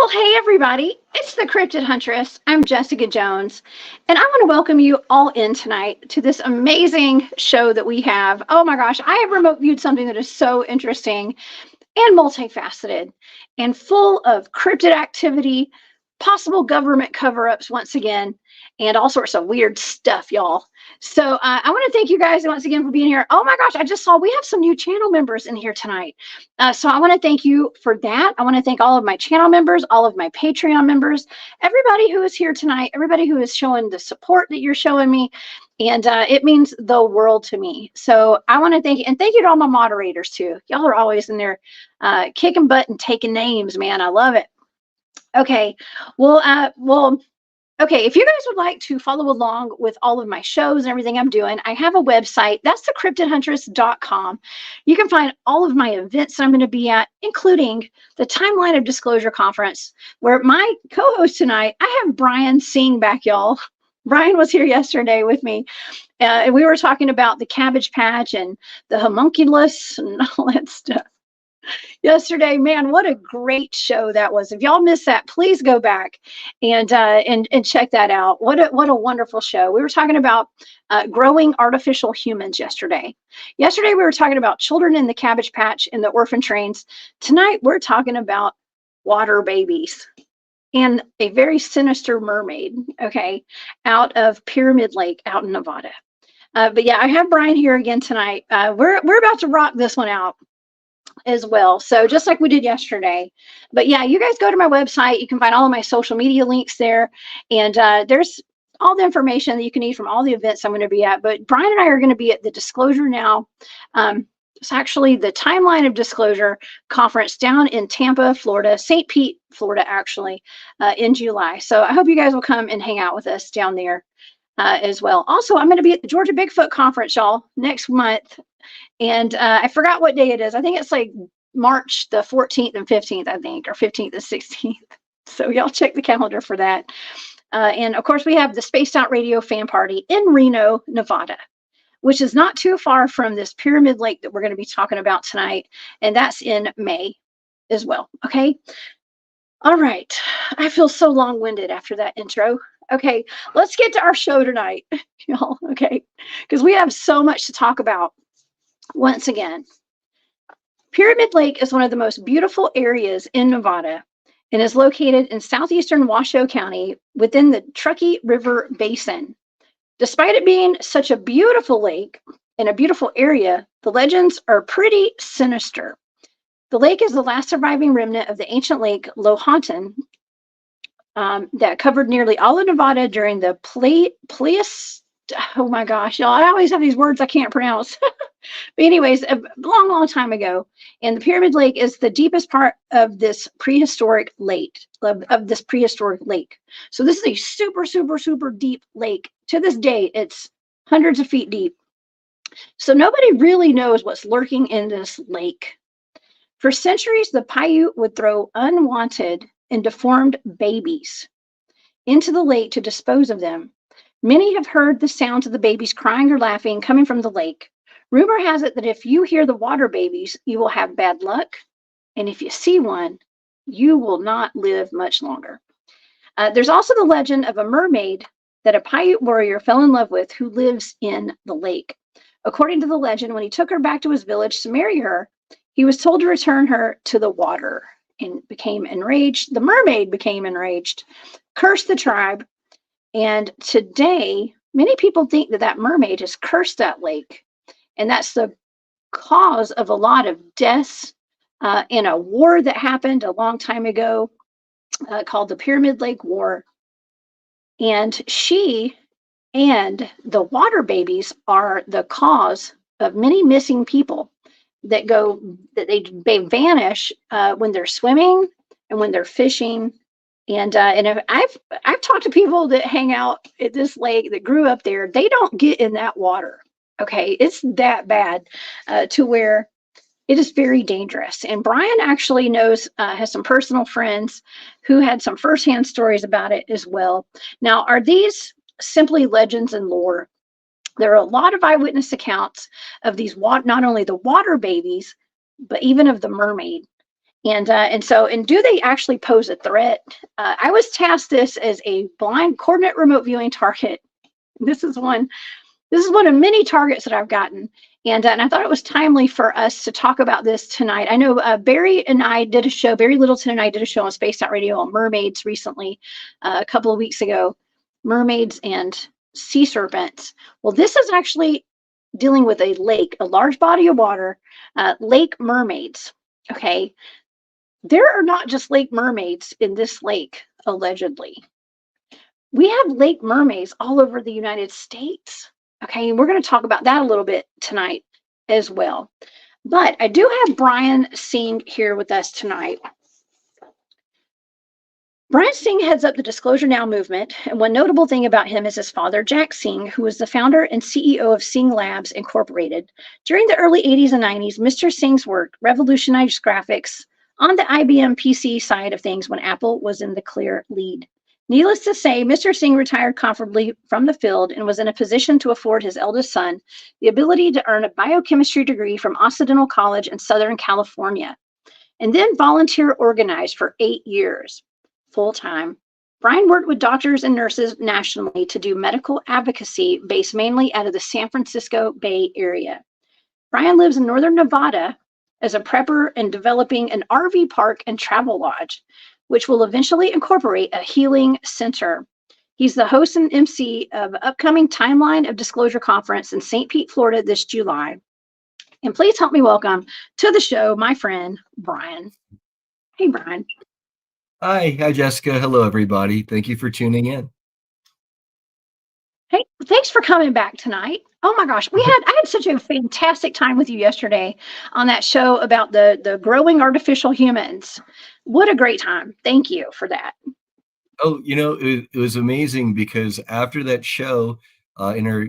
Well, hey everybody, it's the Cryptid Huntress. I'm Jessica Jones, and I want to welcome you all in tonight to this amazing show that we have. Oh my gosh, I have remote viewed something that is so interesting and multifaceted and full of cryptid activity, possible government cover-ups once again, and all sorts of weird stuff, y'all. So I want to thank you guys once again for being here. Oh my gosh, I just saw we have some new channel members in here tonight. So I want to thank you for that. I want to thank all of my channel members, all of my Patreon members, everybody who is here tonight, everybody who is showing the support that you're showing me. And it means the world to me. So I want to thank you. And thank you to all my moderators too. Y'all are always in there kicking butt and taking names, man. I love it. Okay. Okay, if you guys would like to follow along with all of my shows and everything I'm doing, I have a website. That's thecryptidhuntress.com. You can find all of my events that I'm going to be at, including the Timeline of Disclosure Conference, where my co-host tonight, I have Brian Singh back, y'all. Brian was here yesterday with me, and we were talking about the Cabbage Patch and the homunculus and all that stuff. Yesterday, man, what a great show that was. If y'all missed that, please go back and check that out. What a wonderful show. We were talking about growing artificial humans yesterday. Yesterday we were talking about children in the Cabbage Patch and the orphan trains. Tonight we're talking about water babies and a very sinister mermaid, okay, out of Pyramid Lake out in Nevada. But yeah, I have Brian here again tonight. We're about to rock this one out as well, so just like we did yesterday. But yeah, you guys go to my website. You can find all of my social media links there, and there's all the information that you can need from all the events I'm going to be at. But Brian and I are going to be at the Disclosure Now. It's actually the Timeline of Disclosure Conference down in Tampa, Florida, St. Pete, Florida, actually, in July. So I hope you guys will come and hang out with us down there as well. Also, I'm going to be at the Georgia Bigfoot Conference, y'all, next month. And I forgot what day it is. I think it's like March the 14th and 15th, I think, or 15th and 16th. So y'all check the calendar for that. And of course, we have the Spaced Out Radio Fan Party in Reno, Nevada, which is not too far from this Pyramid Lake that we're going to be talking about tonight. And that's in May as well. Okay. All right. I feel so long-winded after that intro. Okay. Let's get to our show tonight, y'all. Okay. Because we have so much to talk about. Once again, Pyramid Lake is one of the most beautiful areas in Nevada and is located in southeastern Washoe County within the Truckee River Basin. Despite it being such a beautiful lake and a beautiful area, the legends are pretty sinister. The lake is the last surviving remnant of the ancient Lake Lahontan that covered nearly all of Nevada during the Pleistocene. Oh my gosh, y'all, I always have these words I can't pronounce. But anyways, a long time ago. And the Pyramid Lake is the deepest part of this prehistoric lake, of this prehistoric lake. So this is a super deep lake. To this day, it's hundreds of feet deep. So nobody really knows what's lurking in this lake. For centuries, the Paiute would throw unwanted and deformed babies into the lake to dispose of them. Many have heard the sounds of the babies crying or laughing coming from the lake. Rumor has it that if you hear the water babies, you will have bad luck. And if you see one, you will not live much longer. There's also the legend of a mermaid that a Paiute warrior fell in love with who lives in the lake. According to the legend, when he took her back to his village to marry her, he was told to return her to the water and became enraged. The mermaid became enraged, cursed the tribe. And today, many people think that that mermaid has cursed that lake. And that's the cause of a lot of deaths in a war that happened a long time ago called the Pyramid Lake War. And she and the water babies are the cause of many missing people that they vanish when they're swimming and when they're fishing. And if I've talked to people that hang out at this lake that grew up there, they don't get in that water. Okay, it's that bad to where it is very dangerous. And Brian actually has some personal friends who had some firsthand stories about it as well. Now, are these simply legends and lore? There are a lot of eyewitness accounts of these, not only the water babies, but even of the mermaid. And do they actually pose a threat? I was tasked this as a blind coordinate remote viewing target. This is one. This is one of many targets that I've gotten, and I thought it was timely for us to talk about this tonight. I know Barry and I did a show. Barry Littleton and I did a show on Space Out Radio on mermaids recently, a couple of weeks ago. Mermaids and sea serpents. Well, this is actually dealing with a lake, a large body of water, lake mermaids. Okay, there are not just lake mermaids in this lake, allegedly. We have lake mermaids all over the United States. Okay, and we're going to talk about that a little bit tonight as well. But I do have Brian Singh here with us tonight. Brian Singh heads up the Disclosure Now movement, and one notable thing about him is his father, Jack Singh, who was the founder and CEO of Singh Labs Incorporated. During the early 80s and 90s, Mr. Singh's work revolutionized graphics on the IBM PC side of things when Apple was in the clear lead. Needless to say, Mr. Singh retired comfortably from the field and was in a position to afford his eldest son the ability to earn a biochemistry degree from Occidental College in Southern California, and then volunteer organized for 8 years. Full-time. Brian worked with doctors and nurses nationally to do medical advocacy based mainly out of the San Francisco Bay Area. Brian lives in northern Nevada as a prepper and developing an RV park and travel lodge, which will eventually incorporate a healing center. He's the host and MC of an upcoming Timeline of Disclosure conference in St. Pete, Florida this July. And please help me welcome to the show my friend, Brian. Hey, Brian. Hi, Jessica. Hello, everybody. Thank you for tuning in. Hey, thanks for coming back tonight. Oh my gosh, I had such a fantastic time with you yesterday on that show about the growing artificial humans. What a great time. Thank you for that. Oh, it was amazing because after that show, in our,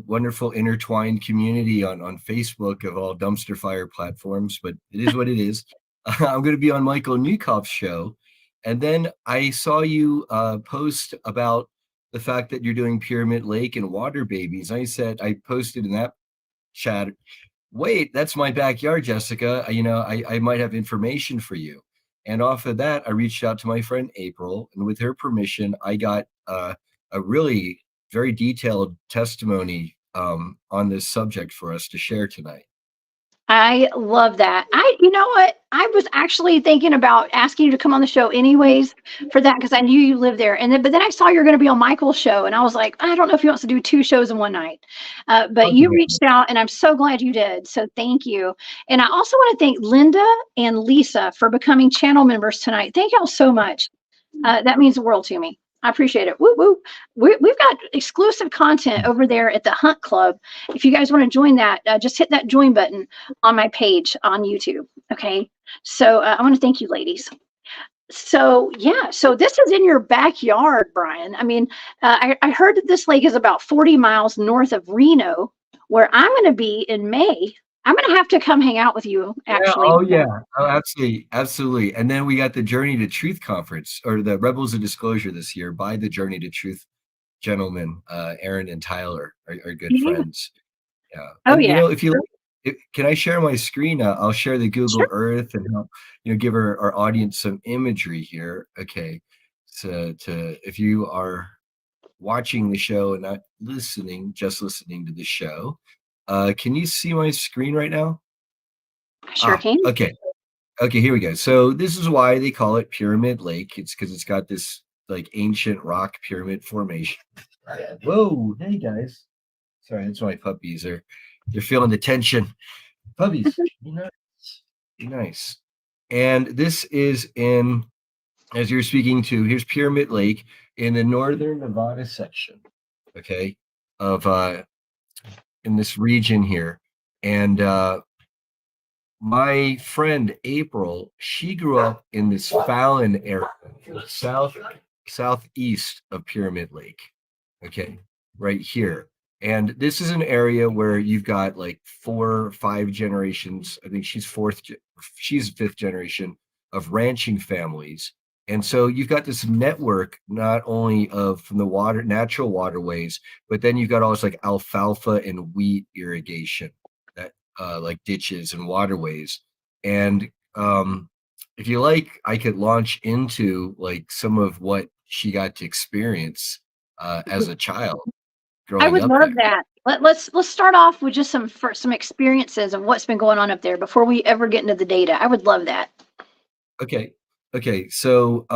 wonderful intertwined community on Facebook of all dumpster fire platforms, but it is what it is. I'm going to be on Michael Newkoff's show. And then I saw you post about the fact that you're doing Pyramid Lake and water babies. I posted in that chat, wait, that's my backyard, Jessica. I might have information for you. And off of that, I reached out to my friend April, and with her permission, I got a really very detailed testimony on this subject for us to share tonight. I love that. You know what? I was actually thinking about asking you to come on the show anyways for that because I knew you lived there. But then I saw you're going to be on Michael's show, and I was like, I don't know if he wants to do 2 shows in one night. But you reached out, and I'm so glad you did. So thank you. And I also want to thank Linda and Lisa for becoming channel members tonight. Thank y'all so much. That means the world to me. I appreciate it. Woo woo. We've got exclusive content over there at the Hunt Club. If you guys want to join that, just hit that join button on my page on YouTube. Okay. So I want to thank you, ladies. So yeah, so this is in your backyard, Brian. I mean, I heard that this lake is about 40 miles north of Reno, where I'm going to be in May. I'm going to have to come hang out with you, actually. Yeah. Oh, absolutely. Absolutely. And then we got the Journey to Truth conference, or the Rebels of Disclosure this year by the Journey to Truth gentlemen, Aaron and Tyler are good friends. Yeah. Oh, yeah. Can I share my screen? I'll share the Google Earth and help, give our audience some imagery here. Okay. So if you are watching the show and not just listening to the show, can you see my screen right now? Sure can. Okay, here we go. So this is why they call it Pyramid Lake. It's because it's got this like ancient rock pyramid formation. Whoa, hey guys. Sorry, that's my puppies. They're feeling the tension. Puppies, be nice. Be nice. And this is as you're speaking to, here's Pyramid Lake in the northern Nevada section, okay, of in this region here. And my friend April, she grew up in this Fallon area, southeast of Pyramid Lake. Okay, right here. And this is an area where you've got like 4 or 5 generations. I think she's 5th generation of ranching families. And so you've got this network not only from the natural waterways, but then you've got all this like alfalfa and wheat irrigation, that like ditches and waterways. And if you like, I could launch into like some of what she got to experience as a child I growing would up love there. that. Let's start off with just some experiences of what's been going on up there before we ever get into the data. I would love that. Okay. Okay. So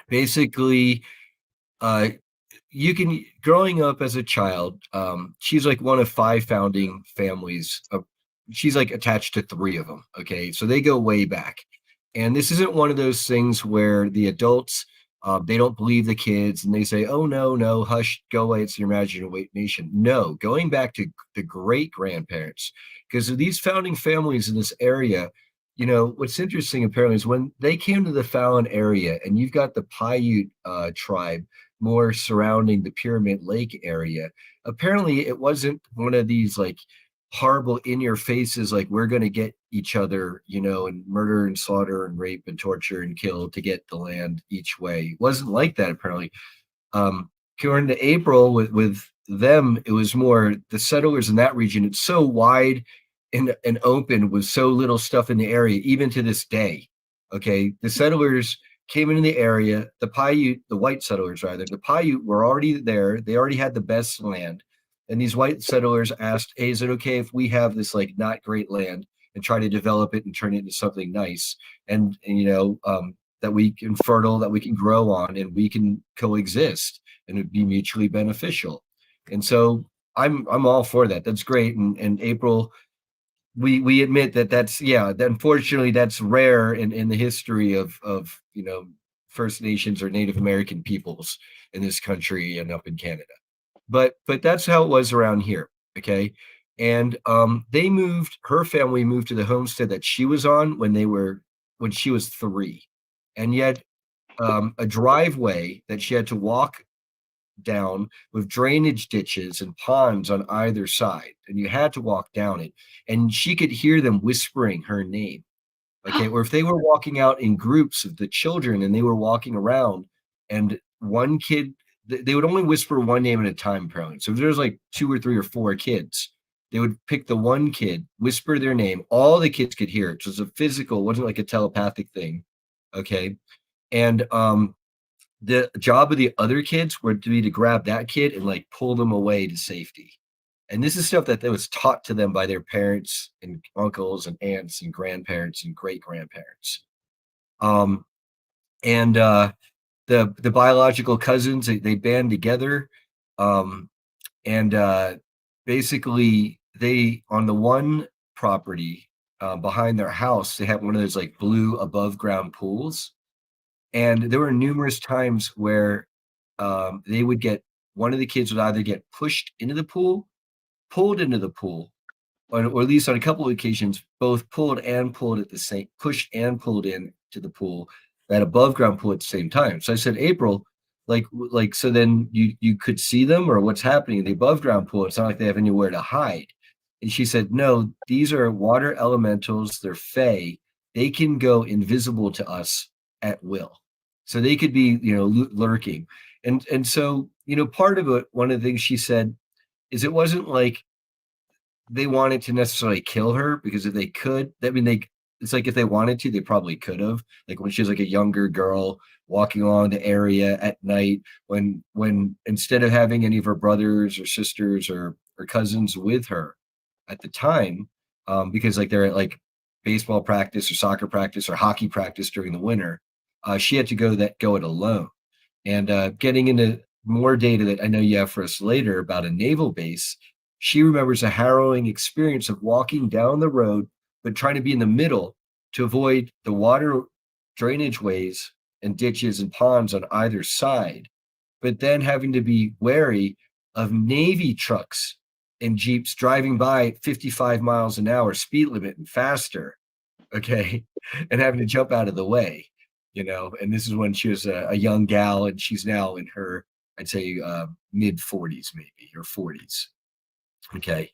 basically, uh, you can growing up as a child. She's like one of five founding families. She's like attached to three of them. Okay, so they go way back, and this isn't one of those things where the adults they don't believe the kids and they say, "Oh no, no, hush, go away, it's your imagination." No, going back to the great grandparents, because of these founding families in this area. What's interesting apparently is when they came to the Fallon area, and you've got the Paiute tribe more surrounding the Pyramid Lake area. Apparently, it wasn't one of these like horrible in your faces, like we're going to get each other, and murder and slaughter and rape and torture and kill to get the land each way. It wasn't like that, apparently. According to April, with them, it was more the settlers in that region. It's so wide and open with so little stuff in the area, even to this day. Okay, the settlers came into the area. The Paiute, the white settlers rather, the Paiute were already there. They already had the best land, and these white settlers asked, "Hey, is it okay if we have this like not great land and try to develop it and turn it into something nice?" And that we can fertile, that we can grow on, and we can coexist, and it'd be mutually beneficial. And so I'm all for that. That's great. And April, we admit that that unfortunately that's rare in the history of First Nations or Native American peoples in this country and up in Canada. But that's how it was around here. Okay. And her family moved to the homestead that she was on when she was 3. And yet a driveway that she had to walk down with drainage ditches and ponds on either side, and you had to walk down it, and she could hear them whispering her name. Okay, or if they were walking out in groups of the children and they were walking around, and one kid, they would only whisper one name at a time, apparently. So if there's like 2 or 3 or 4 kids, they would pick the one kid, whisper their name. All the kids could hear it. So it was a physical, it wasn't like a telepathic thing. Okay. And the job of the other kids were to be to grab that kid and like pull them away to safety. And this is stuff that was taught to them by their parents and uncles and aunts and grandparents and great grandparents. And the biological cousins, they band together. Um, and basically they on the one property behind their house, they had one of those like blue above ground pools. And there were numerous times where they would get one of the kids would either get pushed into the pool, pulled into the pool, or at least on a couple of occasions, both pulled at the same, pushed and pulled in to the pool, that above ground pool at the same time. So I said, April, so then you could see them, or what's happening in the above ground pool? It's not like they have anywhere to hide. And she said, no, these are water elementals. They're fae. They can go invisible to us at will. So they could be, lurking. And so, part of it, one of the things she said is it wasn't like they wanted to necessarily kill her, because if they could, it's like if they wanted to, they probably could have. Like when she was like a younger girl walking along the area at night, when instead of having any of her brothers or sisters or cousins with her at the time, because like they're at like baseball practice or soccer practice or hockey practice during the winter, she had to go it alone. And getting into more data that I know you have for us later about a naval base, she remembers a harrowing experience of walking down the road, but trying to be in the middle to avoid the water drainage ways and ditches and ponds on either side, but then having to be wary of Navy trucks and Jeeps driving by at 55 miles an hour speed limit and faster. Okay. And having to jump out of the way, and this is when she was a young gal, and she's now in her, I'd say, mid 40s, maybe, or 40s. Okay.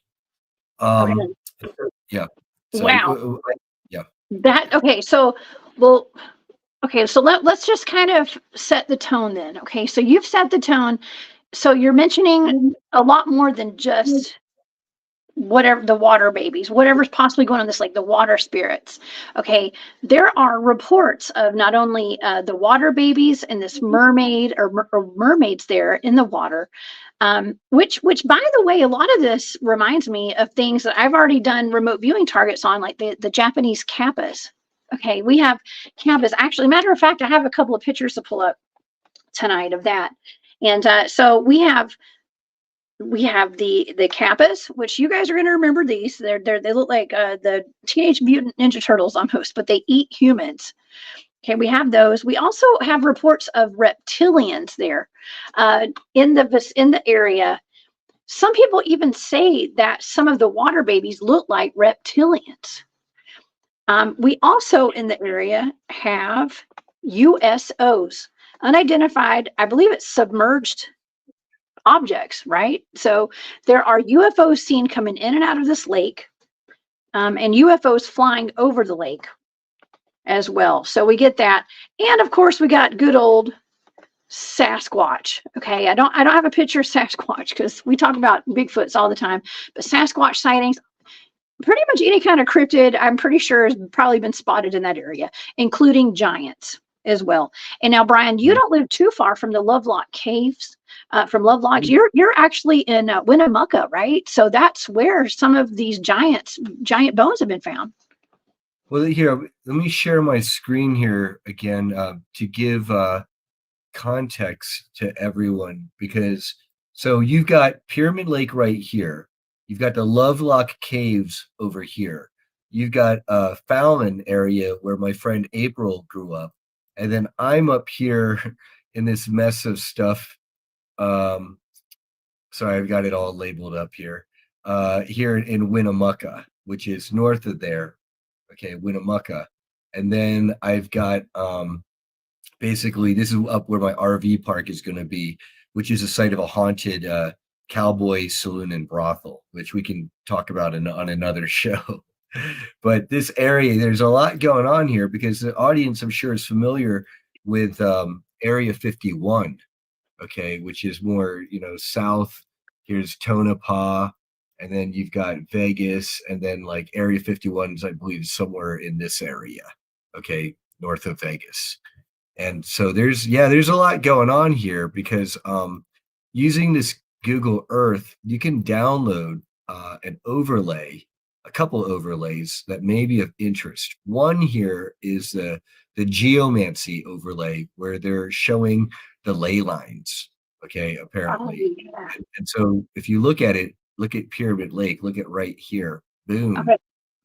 Okay. Yeah. So, Wow. yeah. Okay. So, well, okay. So let's just kind of set the tone then. Okay. So you've set the tone. So you're mentioning a lot more than just whatever the water babies, whatever's possibly going on this lake, the water spirits. Okay, there are reports of not only the water babies and this mermaid or mermaids there in the water, which by the way, a lot of this reminds me of things that I've already done remote viewing targets on, like the Japanese kappas. Okay, we have kappas. Actually, matter of fact, I have a couple of pictures to pull up tonight of that. And so we have the kappas, which you guys are going to remember these. They look like the Teenage Mutant Ninja Turtles almost, but they eat humans. Okay, we have those. We also have reports of reptilians there in the area. Some people even say that some of the water babies look like reptilians. We also in the area have USOs, unidentified, I believe it's submerged objects, right? So there are UFOs seen coming in and out of this lake, and UFOs flying over the lake as well. So we get that. And of course we got good old Sasquatch. Okay, I don't have a picture of Sasquatch because we talk about Bigfoots all the time, but Sasquatch sightings, pretty much any kind of cryptid, I'm pretty sure has probably been spotted in that area, including giants as well. And now, Brian, you don't live too far from the Lovelock Caves. From Lovelock, you're actually in Winnemucca, right? So that's where some of these giant bones have been found. Well, here, let me share my screen here again to give context to everyone, because so you've got Pyramid Lake right here. You've got the Lovelock Caves over here. You've got a Fallon area where my friend April grew up. And then I'm up here in this mess of stuff. Sorry, I've got it all labeled up here. Here in Winnemucca, which is north of there. Okay, Winnemucca. And then I've got basically this is up where my RV park is going to be, which is a site of a haunted cowboy saloon and brothel, which we can talk about on another show. But this area, there's a lot going on here because the audience, I'm sure, is familiar with Area 51, okay, which is more, south. Here's Tonopah, and then you've got Vegas, and then like Area 51 is, I believe, somewhere in this area, okay, north of Vegas. And so there's a lot going on here because using this Google Earth, you can download an overlay, a couple overlays that may be of interest. One here is the geomancy overlay where they're showing the ley lines, okay, apparently. Oh, yeah. And so if you look at it, look at Pyramid Lake, look at right here, boom. Okay.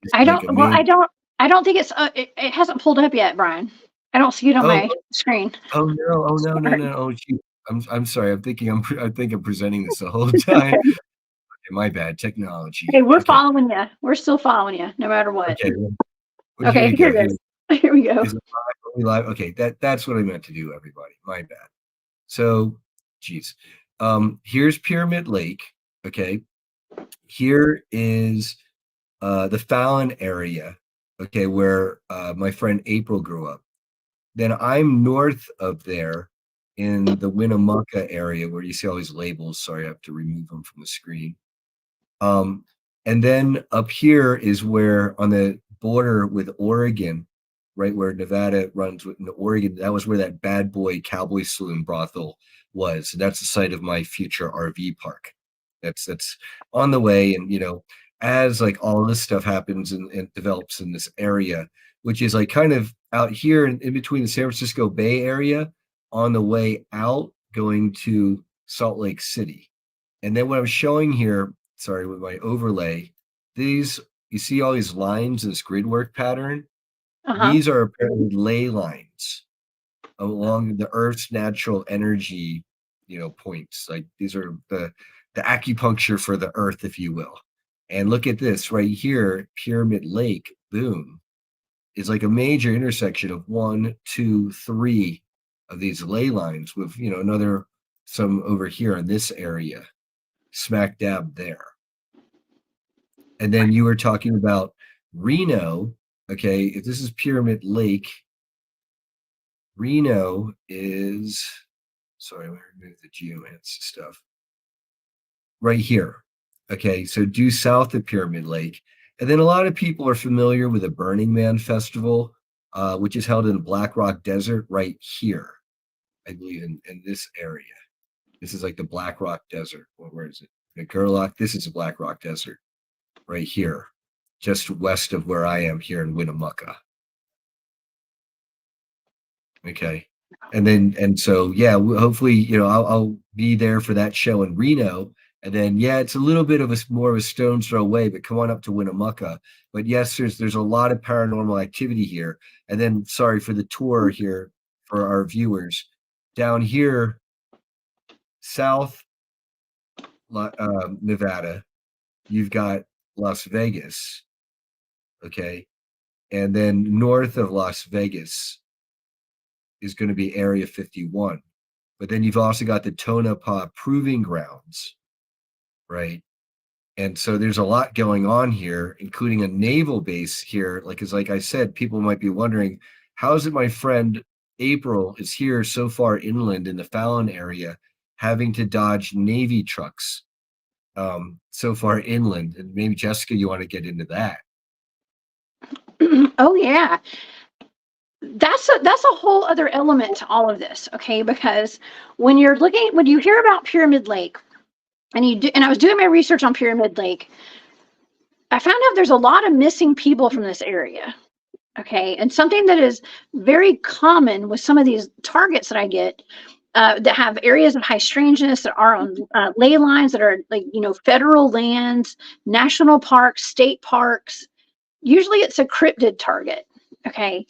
It's I like don't. Well, amazing. I don't think it's. It hasn't pulled up yet, Brian. I don't see it on my screen. Oh no! Oh no! No! No! Oh shoot! I'm sorry. I think I'm presenting this the whole time. Okay. Okay, my bad. Technology. Hey, we're Okay. following you. We're still following you, no matter what. Okay. Well, here Okay, we here go. it is. Here we go. Is it live? Are we live? Okay. That's what I meant to do, everybody. My bad. So, geez. Here's Pyramid Lake. Okay. Here is the Fallon area. Okay, where my friend April grew up. Then I'm north of there in the Winnemucca area where you see all these labels. Sorry, I have to remove them from the screen. And then up here is where on the border with Oregon, right where Nevada runs with Oregon, that was where that bad boy cowboy saloon brothel was. And that's the site of my future RV park. That's on the way. And as like all this stuff happens and develops in this area, which is like kind of out here in between the San Francisco Bay Area on the way out going to Salt Lake City. And then what I'm showing here, sorry, with my overlay, you see all these lines, this grid work pattern. These are apparently ley lines along the Earth's natural energy, points. Like these are the acupuncture for the Earth, if you will. And look at this right here, Pyramid Lake, boom, is like a major intersection of 1, 2, 3 of these ley lines with, some over here in this area, smack dab there. And then you were talking about Reno. Okay, if this is Pyramid Lake, Reno is, sorry, I'm going to remove the geomancy stuff. Right here. Okay, so due south of Pyramid Lake. And then a lot of people are familiar with the Burning Man Festival, which is held in Black Rock Desert right here, I believe, in this area. This is like the Black Rock Desert. Well, where is it? The Gerlach. This is the Black Rock Desert right here, just west of where I am here in Winnemucca. Okay. And so, yeah, hopefully, I'll be there for that show in Reno. And then, yeah, it's a little bit of more of a stone's throw away, but come on up to Winnemucca. But yes, there's a lot of paranormal activity here. And then, sorry for the tour here for our viewers. Down here, South Nevada, you've got Las Vegas. Okay. And then north of Las Vegas is going to be Area 51. But then you've also got the Tonopah Proving Grounds, right? And so there's a lot going on here, including a naval base here. Like I said, people might be wondering, how is it my friend April is here so far inland in the Fallon area, having to dodge Navy trucks so far inland? And maybe Jessica, you want to get into that? Oh yeah, that's a whole other element to all of this. Okay, because when you hear about Pyramid Lake, and I was doing my research on Pyramid Lake, I found out there's a lot of missing people from this area. Okay, and something that is very common with some of these targets that I get that have areas of high strangeness, that are on ley lines, that are federal lands, national parks, state parks. Usually it's a cryptid target. Okay,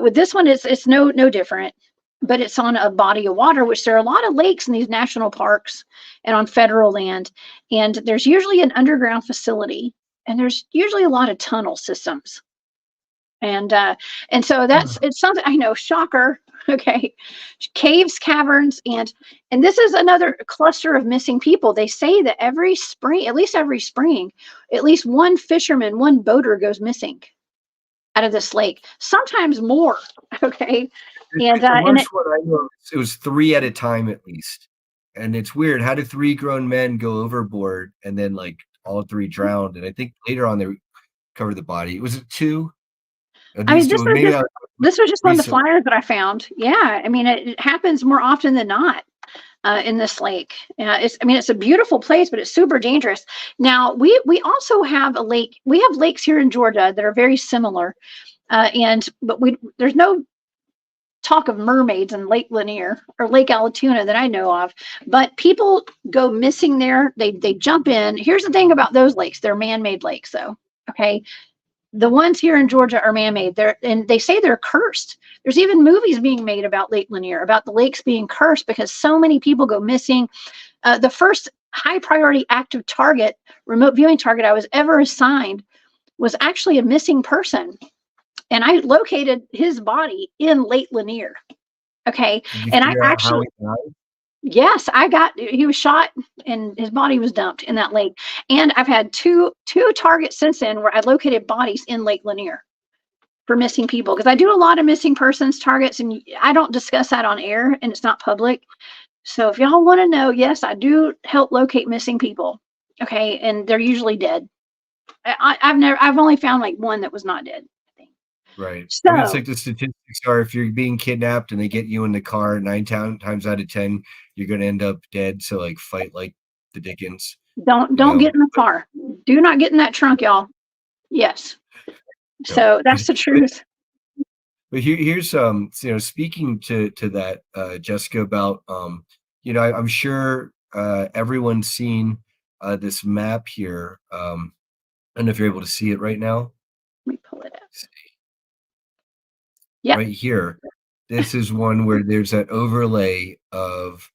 with this one, it's no different, but it's on a body of water, which there are a lot of lakes in these national parks and on federal land. And there's usually an underground facility, and there's usually a lot of tunnel systems. And so it's something, I know, shocker. Okay, caves, caverns, and this is another cluster of missing people. They say that at least one fisherman, one boater goes missing out of this lake, sometimes more. Okay, and it was 3 at a time at least. And it's weird. How did 3 grown men go overboard and then all 3 drowned? And I think later on they recovered the body. Was it 2? This was just one of the flyers that I found. Yeah, I mean, it happens more often than not in this lake. It's a beautiful place, but it's super dangerous. Now, we also have a lake. We have lakes here in Georgia that are very similar, but there's no talk of mermaids in Lake Lanier or Lake Allatoona that I know of. But people go missing there. They jump in. Here's the thing about those lakes: they're man-made lakes, though. Okay. The ones here in Georgia are man-made. And they say they're cursed. There's even movies being made about Lake Lanier, about the lakes being cursed because so many people go missing. The first high priority active target, remote viewing target I was ever assigned was actually a missing person. And I located his body in Lake Lanier. Okay. And I actually, yes, he was shot and his body was dumped in that lake. And I've had two targets since then where I located bodies in Lake Lanier for missing people, because I do a lot of missing persons targets, and I don't discuss that on air, and it's not public. So if y'all want to know, yes, I do help locate missing people. Okay. And they're usually dead. I've only found one that was not dead. Right. So, it's like the statistics are, if you're being kidnapped and they get you in the car, 9 times out of 10, you're going to end up dead. So fight like the Dickens. Don't get in the car. Do not get in that trunk, y'all. Yes. No. So that's the truth. But here's speaking to that, Jessica, about I'm sure everyone's seen this map here. I don't know if you're able to see it right now. Let me pull it up. Yeah. Right here. This is one where there's that overlay of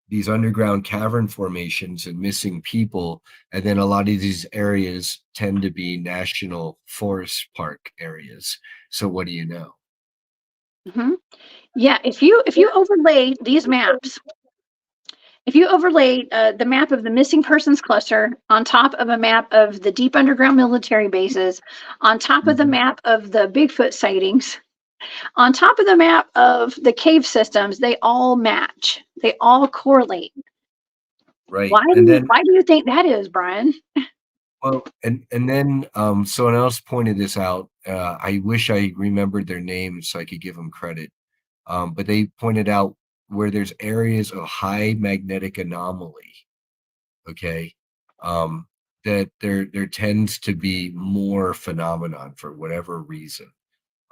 these underground cavern formations and missing people. And then a lot of these areas tend to be national forest park areas. So what do you know? Mm-hmm. Yeah, if you overlay these maps, if you overlay the map of the missing persons cluster on top of a map of the deep underground military bases, on top of the map of the Bigfoot sightings, on top of the map of the cave systems, they all match. They all correlate. right. And then, Why do you think that is, Brian? well, and then someone else pointed this out. I wish I remembered their names so I could give them credit. But they pointed out where there's areas of high magnetic anomaly, okay, um, that there tends to be more phenomenon for whatever reason.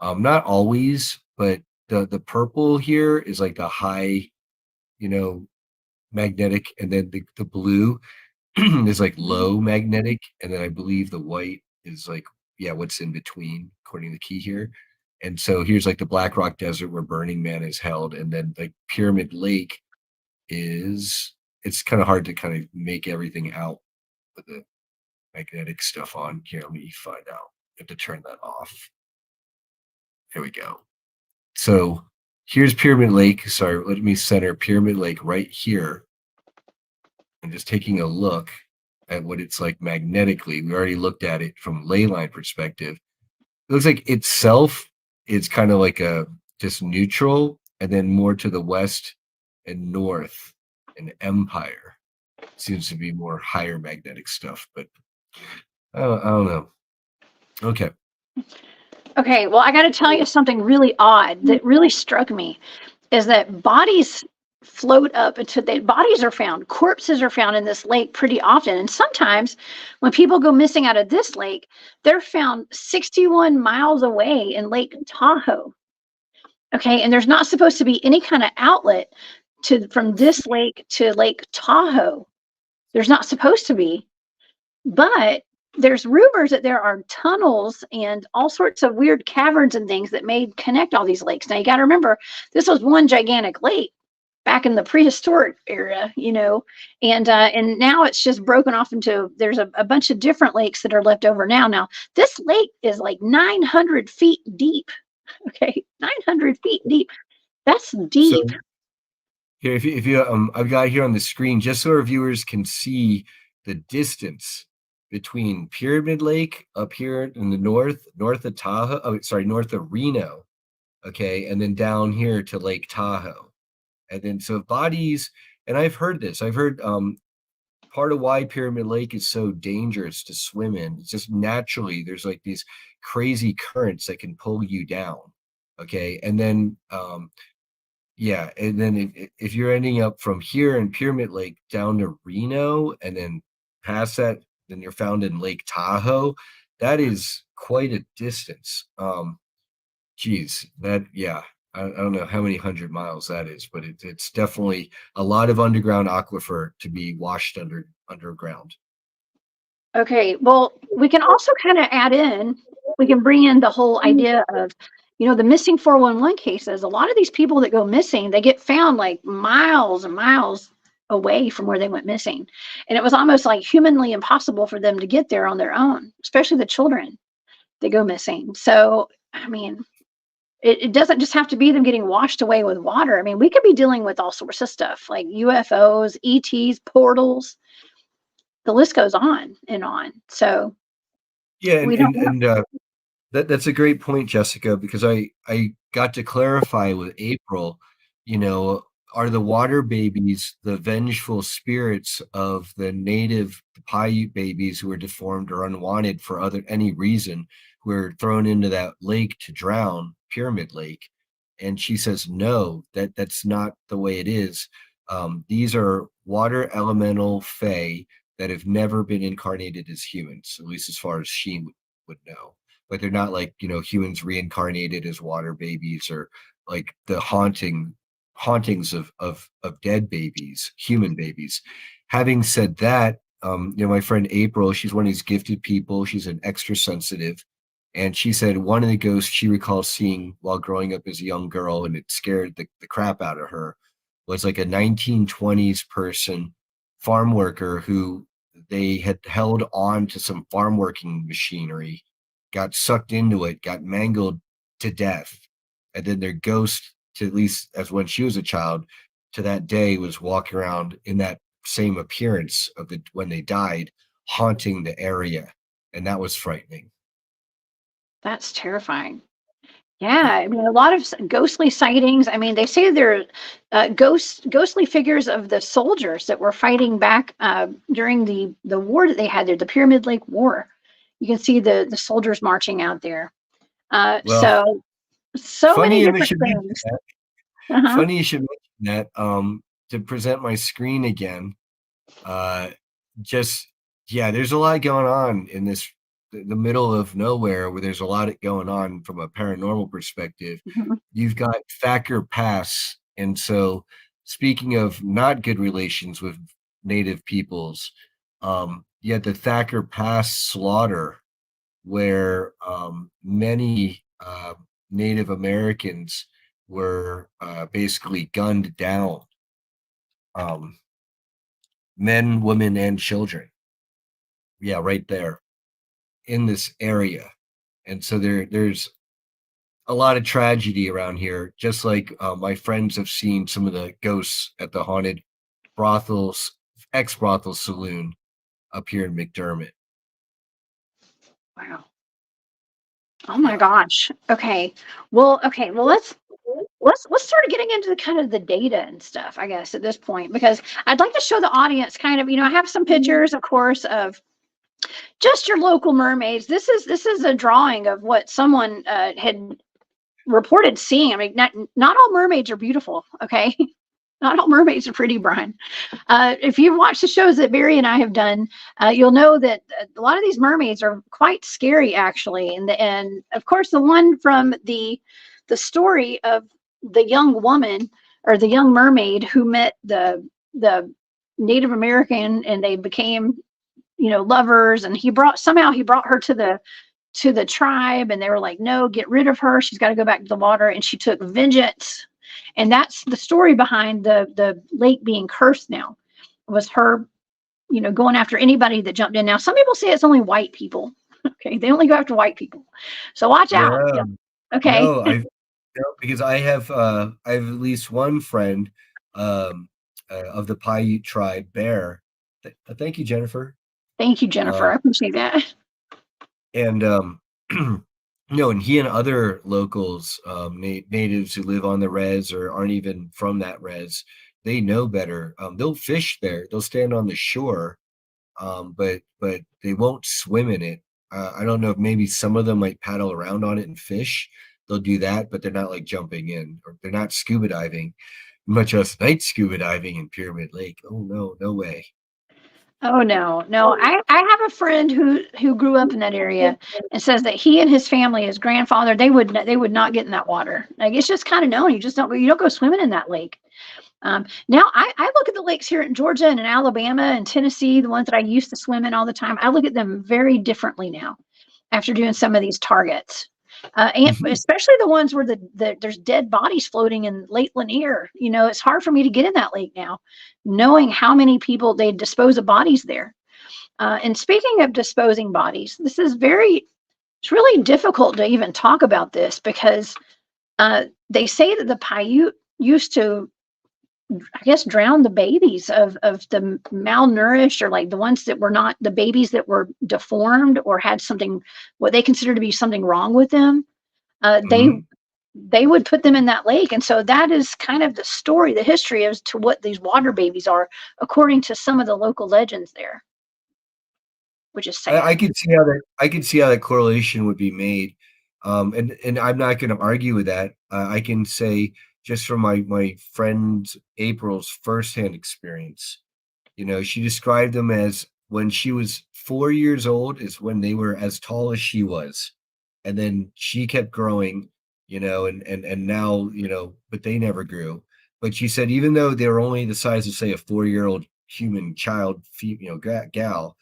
Not always, but the purple here is like the high, you know, magnetic, and then the blue is like low magnetic, and then I believe the white is like, yeah, what's in between, according to the key here. And so here's like the Black Rock Desert where Burning Man is held, and then like Pyramid Lake is, it's kind of hard to kind of make everything out with the magnetic stuff on. Here, let me find out. I have to turn that off. Here we go. So here's Pyramid Lake. Sorry, let me center Pyramid Lake right here. I'm just taking a look at what it's like magnetically. We already looked at it from ley line perspective. It looks like itself is kind of like a just neutral, and then more to the west and north and Empire seems to be more higher magnetic stuff, but I don't know. Okay. Okay, well, I got to tell you something really odd that really struck me is that bodies float up into the bodies are found, corpses are found in this lake pretty often. And sometimes when people go missing out of this lake, they're found 61 miles away in Lake Tahoe. Okay, and there's not supposed to be any kind of outlet to from this lake to Lake Tahoe. There's not supposed to be, but there's rumors that there are tunnels and all sorts of weird caverns and things that may connect all these lakes. Now you got to remember, this was one gigantic lake back in the prehistoric era, and now it's just broken off into there's a bunch of different lakes that are left over now. Now this lake is like 900 feet deep. Okay, 900 feet deep. That's So deep. here, if you I've got here on the screen just so our viewers can see the distance between Pyramid Lake up here in the north of Tahoe. Oh, sorry, north of Reno. Okay, and then down here to Lake Tahoe. And then so bodies, and I've heard this. I've heard part of why Pyramid Lake is so dangerous to swim in. It's just naturally there's like these crazy currents that can pull you down. Okay, and then yeah, and then if you're ending up from here in Pyramid Lake down to Reno and then past that, then you're found in Lake Tahoe. That is quite a distance. Geez, that, yeah, I don't know how many 100 miles that is, but it's definitely a lot of underground aquifer to be washed underground. Okay, well, we can also kind of add in, we can bring in the whole idea of, the missing 411 cases. A lot of these people that go missing, they get found like miles and miles away from where they went missing. And it was almost like humanly impossible for them to get there on their own, especially the children that go missing. So, I mean, it doesn't just have to be them getting washed away with water. I mean, we could be dealing with all sorts of stuff like UFOs, ETs, portals. The list goes on and on. So Yeah, we don't know. that's a great point, Jessica, because I got to clarify with April, are the water babies the vengeful spirits of the native Paiute babies who are deformed or unwanted for any reason, who are thrown into that lake to drown, Pyramid Lake? And she says, no, that's not the way it is. These are water elemental fae that have never been incarnated as humans, at least as far as she would know. But they're not like, humans reincarnated as water babies, or like the hauntings of dead babies, human babies. Having said that, my friend April, she's one of these gifted people. She's an extra sensitive. And she said one of the ghosts she recalls seeing while growing up as a young girl, and it scared the crap out of her, was like a 1920s person, farm worker, who they had held on to some farm working machinery, got sucked into it, got mangled to death. And then their ghost, to at least as when she was a child, to that day, was walking around in that same appearance of when they died, haunting the area. And that was frightening. That's terrifying. Yeah, I mean, a lot of ghostly sightings. I mean, they say they're ghostly figures of the soldiers that were fighting back during the war that they had there, the Pyramid Lake War. You can see the soldiers marching out there. Well, So many funny you different should mention things. that. Uh-huh. Funny you should mention that. To present my screen again, uh, just yeah, there's a lot going on in the middle of nowhere where there's a lot going on from a paranormal perspective. Mhm. You've got Thacker Pass, and so speaking of not good relations with native peoples, you had the Thacker Pass slaughter, where many Native Americans were basically gunned down, um, men, women, and children. Yeah, right there in this area. And so there's a lot of tragedy around here. Just like my friends have seen some of the ghosts at the haunted brothels, ex brothel saloon up here in McDermott. Wow. Oh my Yeah. gosh. Okay. Well, let's start getting into the kind of the data and stuff, I guess, at this point, because I'd like to show the audience kind of, I have some pictures, of course, of just your local mermaids. This is a drawing of what someone had reported seeing. I mean, not all mermaids are beautiful, okay? Not all mermaids are pretty, Brian. If you've watched the shows that Barry and I have done, you'll know that a lot of these mermaids are quite scary, actually. And of course, the one from the story of the young woman or the young mermaid who met the Native American, and they became, lovers. And somehow he brought her to the tribe, and they were like, no, get rid of her, she's got to go back to the water, and she took vengeance. And that's the story behind the lake being cursed now, was her, going after anybody that jumped in. Now some people say it's only white people. Okay, they only go after white people, so watch out. Yeah. Yeah. Okay. No, no, because I have at least one friend um, of the Paiute tribe, Bear. Thank you, Jennifer. Thank you, Jennifer, Uh, I appreciate that. and no, and he and other locals, natives who live on the res or aren't even from that res, they know better. They'll fish there. They'll stand on the shore, but they won't swim in it. I don't know if maybe some of them might paddle around on it and fish. They'll do that, but they're not like jumping in, or they're not scuba diving, much less night scuba diving in Pyramid Lake. Oh no, no way. Oh no, no. I have a friend who grew up in that area and says that he and his family, his grandfather, they would not get in that water. Like, it's just kind of known. You don't go swimming in that lake. Now I look at the lakes here in Georgia and in Alabama and Tennessee, the ones that I used to swim in all the time. I look at them very differently now after doing some of these targets. And especially the ones where there's dead bodies floating in Lake Lanier. It's hard for me to get in that lake now, knowing how many people they dispose of bodies there. And speaking of disposing bodies, it's really difficult to even talk about this, because they say that the Paiute used to, I guess, drown the babies of the malnourished, or like the ones that were not the babies that were deformed or had something, what they consider to be something wrong with them. Uh, they Mhm. they would put them in that lake, and so that is kind of the story, the history as to what these water babies are, according to some of the local legends there, which is I sad. could see how that correlation would be made, and I'm not going to argue with that. I can say just from my friend April's firsthand experience. She described them as when she was 4 years old is when they were as tall as she was, and then she kept growing, and now, but they never grew. But she said even though they were only the size of, say, a 4-year-old human child, gal,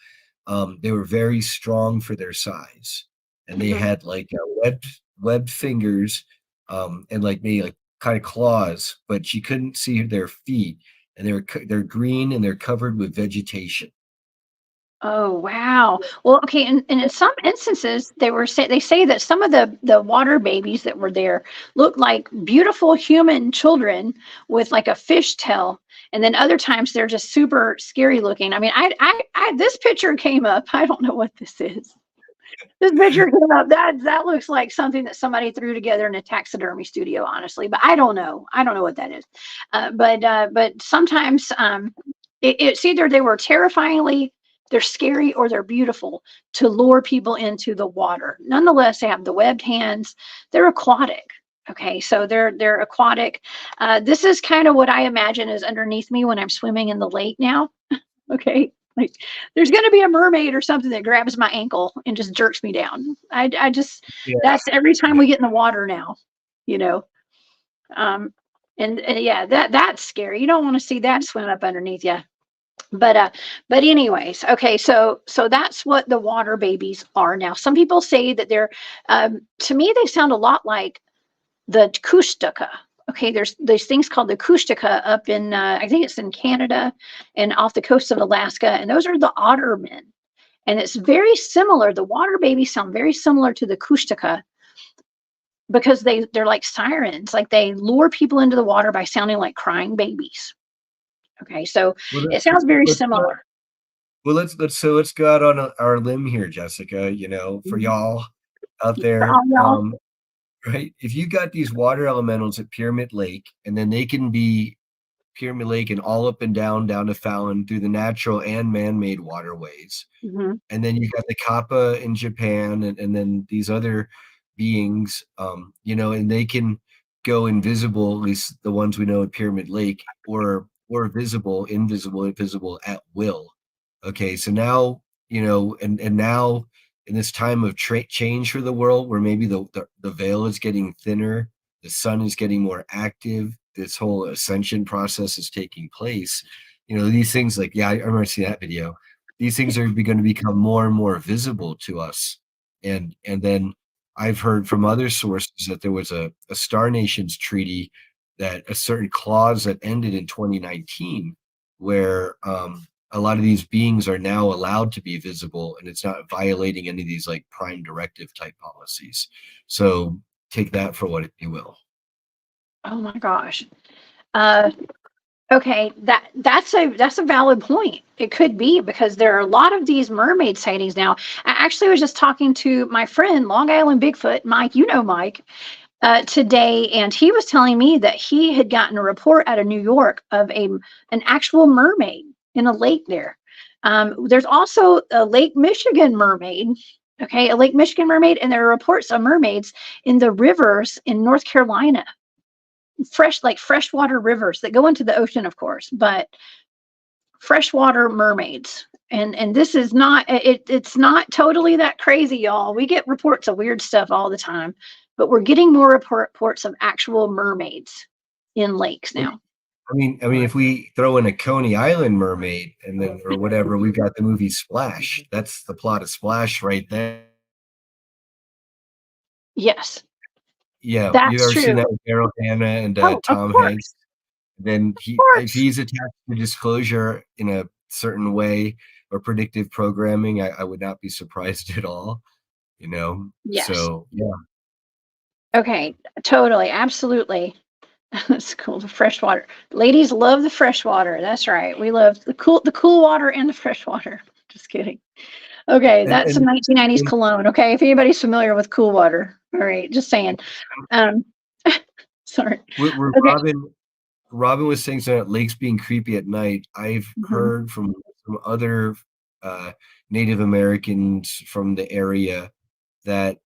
they were very strong for their size, and they Mhm. had like webbed fingers, and like maybe like kind of claws, but she couldn't see their feet, and they're green and they're covered with vegetation. Oh wow. Well, okay, and in some instances they say that some of the water babies that were there looked like beautiful human children with like a fish tail, and then other times they're just super scary looking. I mean, I this picture came up. I don't know what this is. This picture came up. That looks like something that somebody threw together in a taxidermy studio, honestly. But I don't know. I don't know what that is. But sometimes it's either they were terrifyingly, they're scary, or they're beautiful to lure people into the water. Nonetheless, they have the webbed hands. They're aquatic. Okay, so they're aquatic. This is kind of what I imagine is underneath me when I'm swimming in the lake now. Okay, like there's going to be a mermaid or something that grabs my ankle and just jerks me down. I just Yeah. that's every time we get in the water now, you know. Um, and yeah, that's scary. You don't want to see that swim up underneath you. But anyways, okay, so that's what the water babies are now. Some people say that they're, to me, they sound a lot like the Kushtaka. Okay, there's things called the Kushtaka up in, I think it's in Canada and off the coast of Alaska, and those are the ottermen. And it's very similar. The water babies sound very similar to the Kushtaka because they're like sirens, like they lure people into the water by sounding like crying babies. Okay, so Well, it sounds very let's similar. well let's go out on our limb here, Jessica. You know, for y'all out For there, all y'all. right? If you got these water elementals at Pyramid Lake, and then they can be Pyramid Lake and all up and down to Fallon through the natural and man-made waterways. Mhm. And then you got the Kappa in Japan, and then these other beings, you know, and they can go invisible, at least the ones we know at Pyramid Lake, or visible, invisible at will. Okay, so now, you know, and now in this time of change for the world, where maybe the veil is getting thinner, the sun is getting more active, this whole ascension process is taking place. You know, these things like, yeah, I remember seeing that video. These things are going to become more and more visible to us. And then I've heard from other sources that there was a Star Nations treaty, that a certain clause that ended in 2019, where a lot of these beings are now allowed to be visible, and it's not violating any of these like prime directive type policies. So take that for what you will. Oh my gosh. Uh, okay, that's a valid point. It could be because there are a lot of these mermaid sightings now. I actually was just talking to my friend Long Island Bigfoot, Mike. You know Mike, today, and he was telling me that he had gotten a report out of New York of an actual mermaid in a lake there. There's also a Lake Michigan mermaid. Okay, a Lake Michigan mermaid, and there are reports of mermaids in the rivers in North Carolina, freshwater rivers that go into the ocean, of course, but freshwater mermaids. And this is not it's not totally that crazy, y'all. We get reports of weird stuff all the time, but we're getting more reports of actual mermaids in lakes now. I mean, if we throw in a Coney Island mermaid and then or whatever, we've got the movie Splash. That's the plot of Splash right there. Yes, Yeah, you that's ever seen true. that with Daryl Hannah and Oh, of Tom Hanks? course, Then of if course. he's attached to disclosure in a certain way or predictive programming, I would not be surprised at all. You know, Yes. so yeah. Okay, totally, absolutely. That's cool. The freshwater. Ladies love the freshwater. That's right. We love the cool water and the freshwater. Just kidding. Okay, And that's some 1990s cologne. Okay, if anybody's familiar with cool water. All right, just saying. Um, sorry. where Okay. Robin was saying so lakes being creepy at night. I've Mhm. heard from other Native Americans from the area that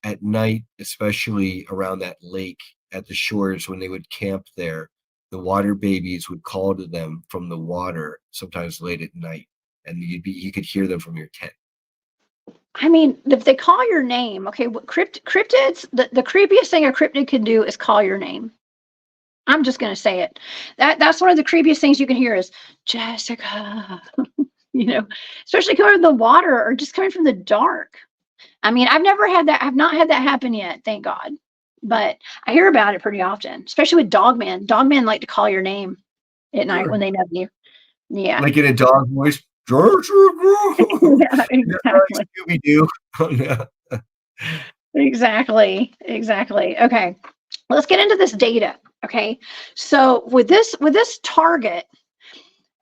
at night, especially around that lake at the shores when they would camp there, the water babies would call to them from the water sometimes late at night, and you could hear them from your tent. I mean, if they call your name, okay, what cryptids, the creepiest thing a cryptid can do is call your name. I'm just gonna say it. That's one of the creepiest things you can hear is Jessica. You know, especially coming from the water or just coming from the dark. I mean, I've never had that. I've not had that happen yet, thank God. But I hear about it pretty often, especially with dogmen. Dogmen like to call your name at night when Sure. they know you. Yeah. Like in a dog voice, George, Yeah, exactly. Scooby Doo. Oh, no. Exactly. Okay. Let's get into this data. Okay. So with this target,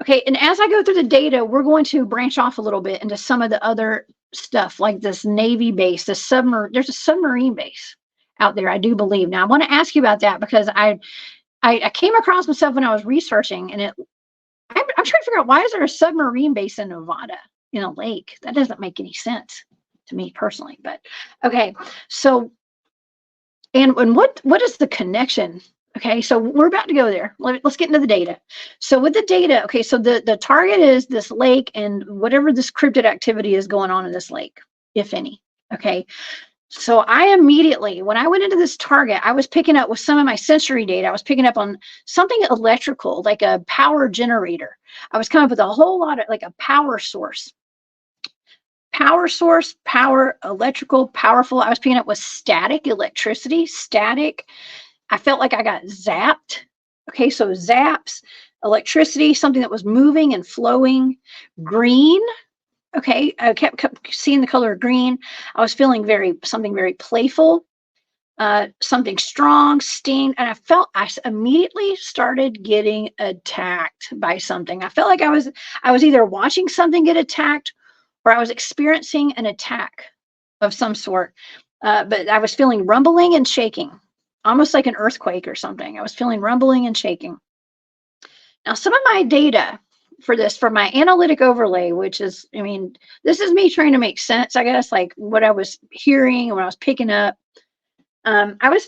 okay, and as I go through the data, we're going to branch off a little bit into some of the other stuff like this Navy base, there's a submarine base out there, I do believe. Now I want to ask you about that because I came across myself when I was researching, and I'm trying to figure out, why is there a submarine base in Nevada in a lake? That doesn't make any sense to me personally, but okay. So, and what is the connection? Okay, so we're about to go there. Let's get into the data. So with the data, okay, so the target is this lake and whatever this cryptid activity is going on in this lake, if any. Okay, so I immediately, when I went into this target, I was picking up with some of my sensory data. I was picking up on something electrical, like a power generator. I was coming up with a whole lot of, like, a power source, power, electrical, powerful. I was picking up with static, electricity, static. I felt like I got zapped. Okay, so zaps, electricity, something that was moving and flowing, green. Okay, I kept seeing the color green. I was feeling something very playful, something strong, sting, and I immediately started getting attacked by something. I felt like I was either watching something get attacked or I was experiencing an attack of some sort. But I was feeling rumbling and shaking, almost like an earthquake or something. I was feeling rumbling and shaking. Now, some of my data for my analytic overlay, which is, I mean, this is me trying to make sense, I guess, like what I was hearing and what I was picking up. I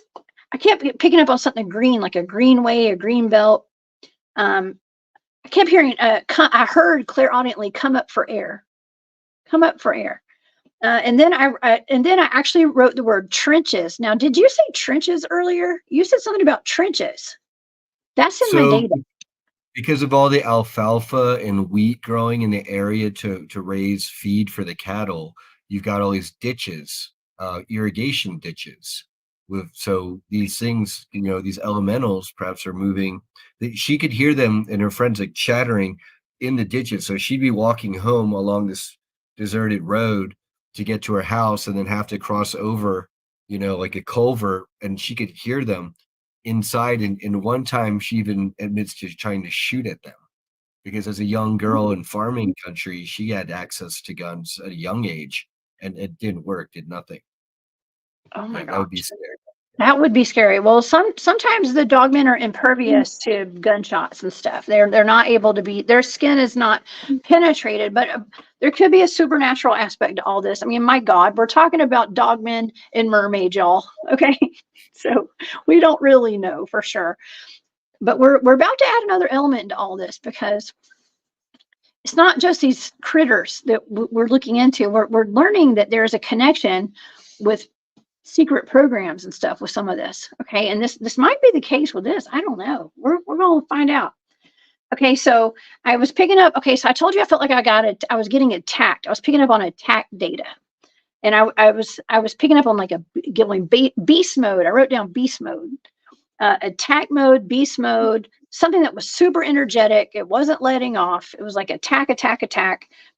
kept picking up on something green, like a greenway, a green belt. I kept hearing, I heard clairaudiently, come up for air, come up for air. And then I actually wrote the word trenches. Now, did you say trenches earlier? You said something about trenches. That's in my data. Because of all the alfalfa and wheat growing in the area to raise feed for the cattle, you've got all these ditches, irrigation ditches. So these things, these elementals perhaps are moving. She could hear them and her friends like chattering in the ditches. So she'd be walking home along this deserted road to get to her house and then have to cross over, like a culvert, and she could hear them inside. And one time she even admits to trying to shoot at them because as a young girl in farming country, she had access to guns at a young age, and it didn't work, did nothing. Oh my God. That would be scary. Well, sometimes the dogmen are impervious to gunshots and stuff. They're not able to be, their skin is not penetrated, but there could be a supernatural aspect to all this. I mean, my God, we're talking about dogmen and mermaids, y'all. Okay. So we don't really know for sure, but we're about to add another element into all this, because it's not just these critters that we're looking into. We're learning that there's a connection with secret programs and stuff with some of this. Okay, and this might be the case with this. I don't know. We're going to find out. Okay, so I was picking up. Okay, so I told you I felt like I was getting attacked. I was picking up on attack data, and I was picking up on like getting beast mode. I wrote down beast mode, attack mode, beast mode. Something that was super energetic. It wasn't letting off. It was like attack,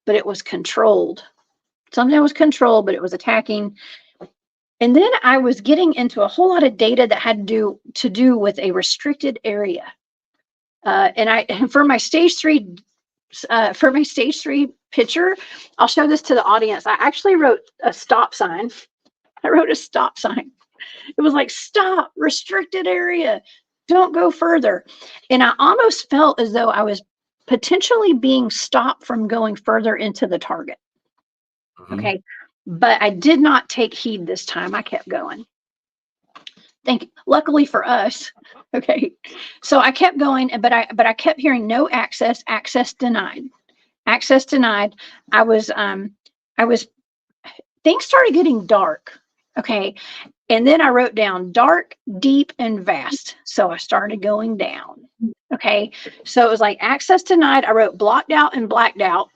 but it was controlled. Something was controlled, but it was attacking. And then I was getting into a whole lot of data that had to do with a restricted area. And for my stage 3 picture, I'll show this to the audience. I actually wrote a stop sign. I wrote a stop sign. It was like, stop, restricted area, don't go further. And I almost felt as though I was potentially being stopped from going further into the target. Okay. But I did not take heed this time. I kept going. Luckily for us. Okay. So I kept going, but I kept hearing no access, access denied. Access denied. Things started getting dark. Okay. And then I wrote down dark, deep, and vast. So I started going down. Okay. So it was like access denied. I wrote blocked out and blacked out,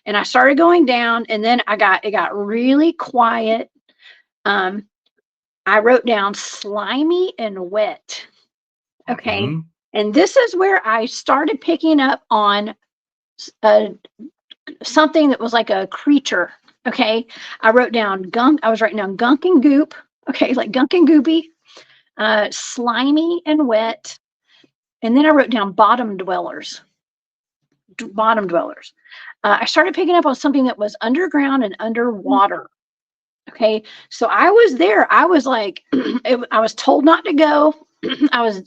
and I started going down, and then it got really quiet. I wrote down slimy and wet. Okay. And this is where I started picking up on something that was like a creature. Okay. I wrote down gunk. I was writing down gunk and goop. Okay. Like gunk and goopy, slimy and wet. And then I wrote down bottom dwellers. bottom dwellers. I started picking up on something that was underground and underwater. Okay, so I was there. I was like, I was told not to go. I was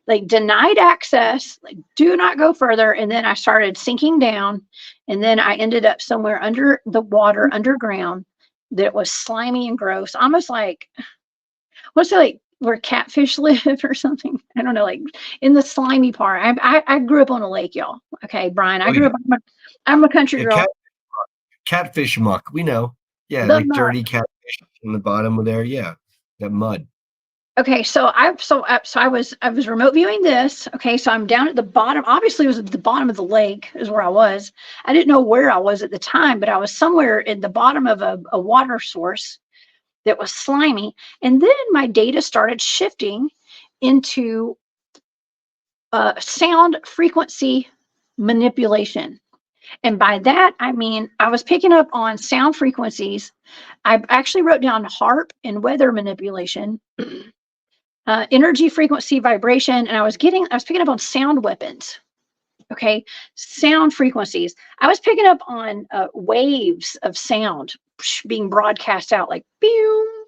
like denied access, like do not go further. And then I started sinking down, and then I ended up somewhere under the water, underground, that was slimy and gross, almost like, what's it like where catfish live or something? I don't know, like in the slimy part. I grew up on a lake, y'all. Okay, Brian, I Oh grew yeah, up. I'm a country yeah. girl. Catfish muck. We know. Yeah, The like mud. dirty catfish in the bottom of there. Yeah, that mud. Okay, so I was remote viewing this. Okay, so I'm down at the bottom. Obviously, it was at the bottom of the lake is where I was. I didn't know where I was at the time, but I was somewhere at the bottom of a water source that was slimy. And then my data started shifting into sound frequency manipulation. And by that, I mean, I was picking up on sound frequencies. I actually wrote down harp and weather manipulation, energy, frequency, vibration, and I was picking up on sound weapons. Okay, sound frequencies. I was picking up on waves of sound being broadcast out, like pew,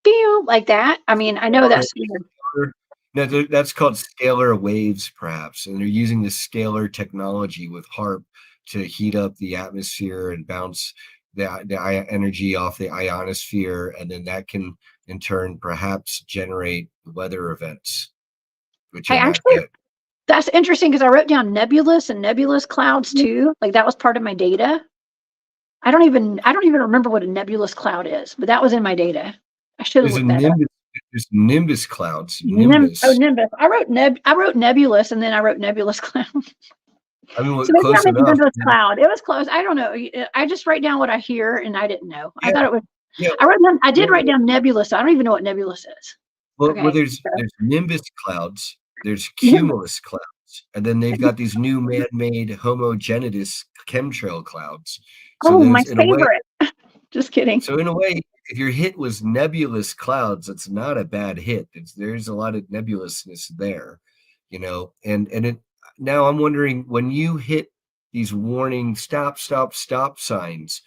pew, like that. I mean, I know Or that's weird. no, that's called scalar waves, perhaps, and they're using the scalar technology with HARP to heat up the atmosphere and bounce the energy off the ionosphere, and then that can, in turn, perhaps generate weather events, which I are not actually, good. that's interesting because I wrote down nebulous and nebulous clouds too. Like that was part of my data. I don't even remember what a nebulous cloud is, but that was in my data. I should have There's a looked that up. nimbus. There's nimbus clouds. Oh, Nimbus. nimbus. I wrote nebulous and then I wrote nebulous cloud. I mean, So maybe I close meant enough. nebulous cloud. It was close. I don't know. I just write down what I hear and I didn't know. I Yeah, thought it was. yeah, I yeah. did write down nebulous. I don't even know what nebulous is. Well, Okay. there's nimbus clouds, there's Nimbus. cumulus clouds, and then they've got these new man-made homogeneous chemtrail clouds. So Oh, my there's in a way, favorite. Just kidding. so in a way, if your hit was nebulous clouds, it's not a bad hit. There's a lot of nebulousness there, and it now I'm wondering when you hit these warning stop, stop, stop signs,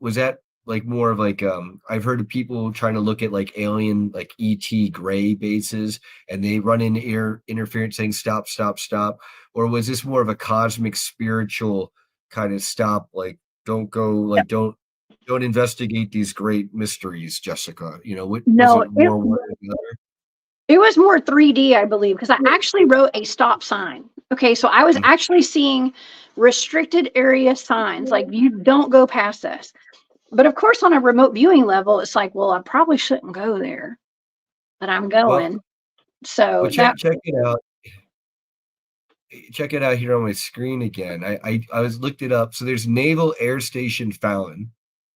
was that like more of like I've heard of people trying to look at like alien like ET gray bases and they run in air interference saying stop, stop, stop, or was this more of a cosmic spiritual kind of stop, like don't go, like don't investigate these great mysteries, Jessica? What was No, it more one or the other? it was more 3D, I believe, because I actually wrote a stop sign. Okay, so I was Mm. actually seeing restricted area signs, like you don't go past this. But of course, on a remote viewing level, it's like, well, I probably shouldn't go there, but I'm Well, going. So that, check it out. Check it out here on my screen again. I was looked it up. So there's Naval Air Station Fallon.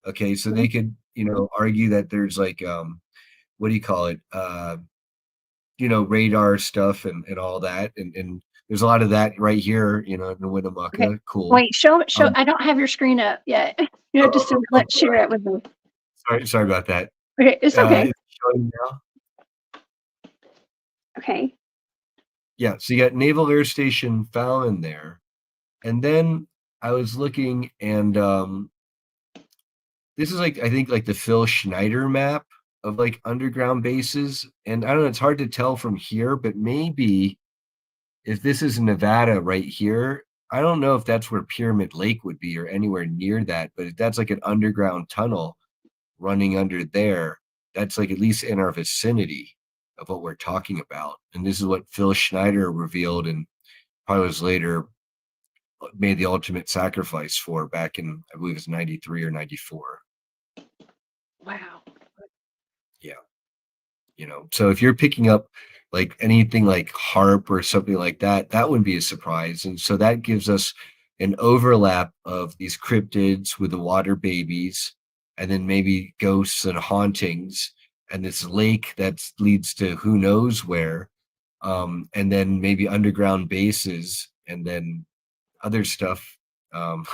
Okay, so they could argue that there's like what do you call it? Radar stuff and all that, and there's a lot of that right here. In the okay. Winnemucca. Cool. Wait, show. Um, I don't have your screen up yet. You oh, have to oh, oh, let's share it with me. sorry about that. Okay, it's okay. It's showing now. Okay. Yeah, so you got Naval Air Station Fallon there. And then I was looking, and this is like I think like the Phil Schneider map of like underground bases. And I don't know, it's hard to tell from here, but maybe if this is Nevada right here, I don't know if that's where Pyramid Lake would be or anywhere near that, but if that's like an underground tunnel running under there, that's like at least in our vicinity of what we're talking about. And this is what Phil Schneider revealed, and probably was later made the ultimate sacrifice for back in, I believe it's 93 or 94. Wow. Yeah. So if you're picking up like anything like harp or something like that, that wouldn't be a surprise. And so that gives us an overlap of these cryptids with the water babies, and then maybe ghosts and hauntings, and this lake that leads to who knows where, and then maybe underground bases, and then other stuff, kind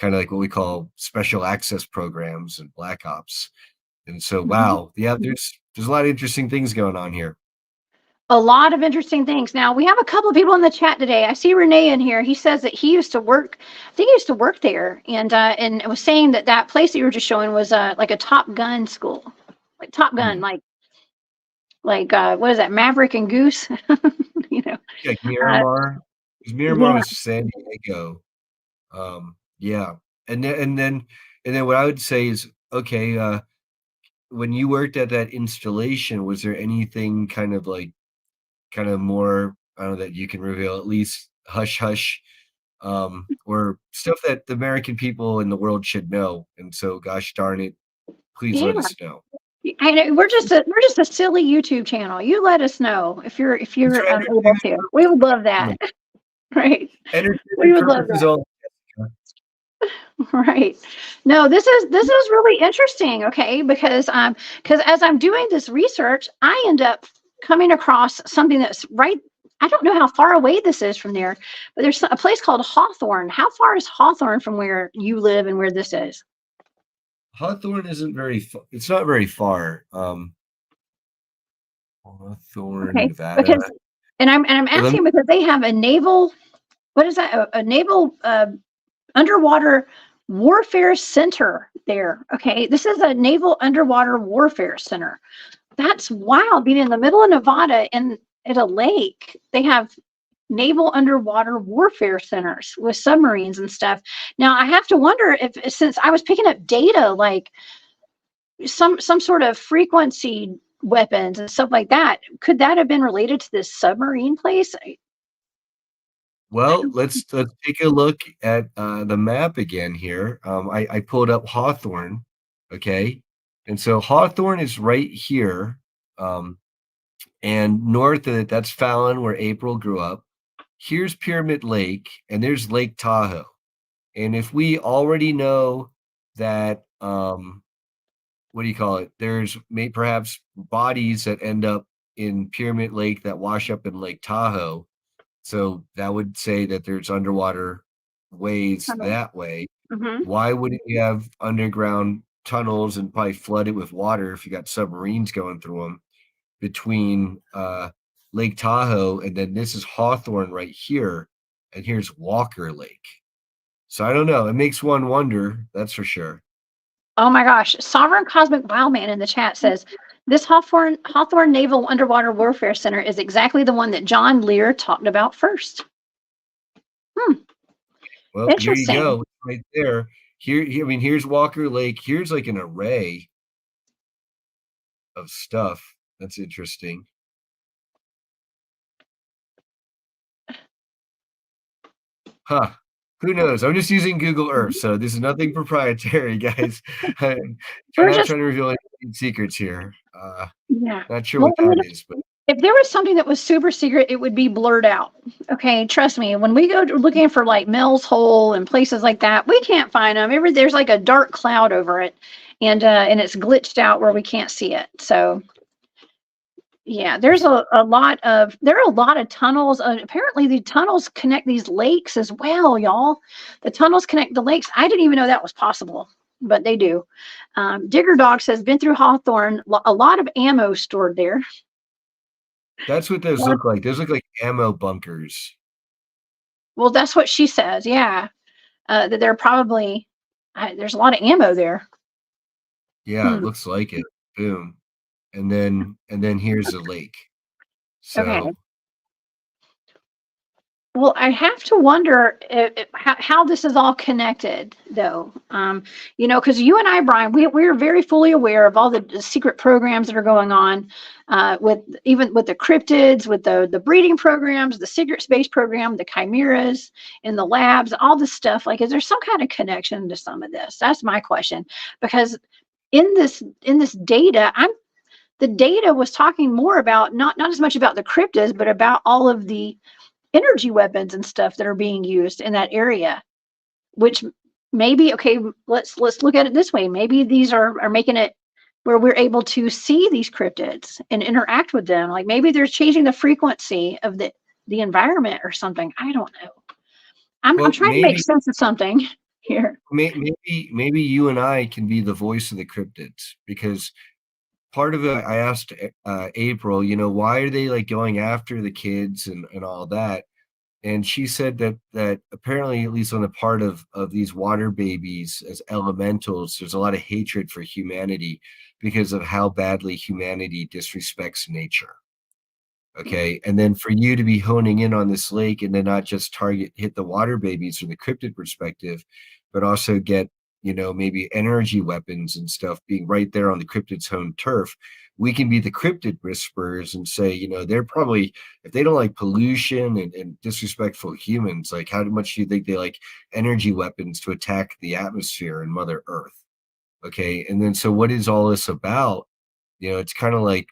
of like what we call special access programs and black ops. And so, Mhm. wow, yeah, there's a lot of interesting things going on here. A lot of interesting things. Now we have a couple of people in the chat today. I see Renee in here. He says that he used to work. I think he used to work there, and it was saying that that place that you were just showing was like a Top Gun school, like Top Gun, Hmm. like what is that, Maverick and Goose? you know, Yeah, uh, Miramar. 'Cause Miramar yeah, was San Diego. Yeah, and then what I would say is, okay, when you worked at that installation, was there anything kind of more, I don't know, that you can reveal, at least hush hush, or stuff that the American people in the world should know? And so, gosh darn it, please yeah. let us know. I know we're just a silly YouTube channel. You let us know if It's you're for able entertainment to. We would love that, purposes. right? We Entertainment would love purposes that. only. Right. No, this is really interesting, okay? Because as I'm doing this research, I end up coming across something that's right. I don't know how far away this is from there, but there's a place called Hawthorne. How far is Hawthorne from where you live and where this is? Hawthorne isn't it's not very far. Hawthorne, Okay. Nevada. Because and I'm Let me asking because they have a naval, what is that? A naval underwater warfare center there. Okay. This is a naval underwater warfare center. That's wild, being in the middle of Nevada and at a lake. They have naval underwater warfare centers with submarines and stuff. Now I have to wonder if, since I was picking up data like some sort of frequency weapons and stuff like that, could that have been related to this submarine place? I Well, don't. let's take a look at the map again here. I pulled up Hawthorne, okay, and so Hawthorne is right here, um, and north of it, that's Fallon, where April grew up. Here's Pyramid Lake, and there's Lake Tahoe. And if we already know that, what do you call it? There's perhaps bodies that end up in Pyramid Lake that wash up in Lake Tahoe. So that would say that there's underwater ways that way. Mm-hmm. Why wouldn't you have underground tunnels and probably flood it with water if you got submarines going through them between Lake Tahoe, and then this is Hawthorne right here, and here's Walker Lake. So I don't know. It makes one wonder, that's for sure. Oh my gosh. Sovereign Cosmic Wildman in the chat says this Hawthorne Naval Underwater Warfare Center is exactly the one that John Lear talked about first. Well, here you Interesting. go, right there. I mean, here's Walker Lake. Here's like an array of stuff. That's interesting. Huh. Who knows? I'm just using Google Earth, so this is nothing proprietary, guys. I'm We're not just, trying to reveal any secrets here. yeah. Not sure Well, what I mean, that is, but if there was something that was super secret, it would be blurred out. Okay, trust me. When we go looking for like Mel's Hole and places like that, we can't find them. There's like a dark cloud over it, and it's glitched out where we can't see it. So yeah, there are a lot of tunnels. Apparently, the tunnels connect these lakes as well, y'all. The tunnels connect the lakes. I didn't even know that was possible, but they do. Digger Dog says, been through Hawthorne, a lot of ammo stored there. that's what those look like. Those look like ammo bunkers. Well, that's what she says. Yeah, that they're probably there's a lot of ammo there. Yeah, it Hmm. looks like it. Boom. And then here's the lake. Okay. So Well, I have to wonder how this is all connected, though. Because you and I, Brian, we're very fully aware of all the secret programs that are going on, with even with the cryptids, with the breeding programs, the secret space program, the chimeras in the labs, all this stuff. Like, is there some kind of connection to some of this? That's my question. Because in this data, the data was talking more about not as much about the cryptids, but about all of the energy weapons and stuff that are being used in that area, which maybe, okay, let's look at it this way. Maybe these are making it where we're able to see these cryptids and interact with them. Like maybe they're changing the frequency of the environment or something. I don't know. I'm well, trying to make sense of something here. maybe you and I can be the voice of the cryptids, because part of it, I asked April, you know, why are they like going after the kids and all that? And she said that apparently, at least on the part of these water babies as elementals, there's a lot of hatred for humanity because of how badly humanity disrespects nature. Okay. And then for you to be honing in on this lake and then not just hit the water babies from the cryptid perspective, but also get, you know, maybe energy weapons and stuff being right there on the cryptid's home turf. We can be the cryptid whisperers and say, you know, they're probably, if they don't like pollution and disrespectful humans, like how much do you think they like energy weapons to attack the atmosphere and Mother Earth? Okay. And then so what is all this about? You know, it's kind of like,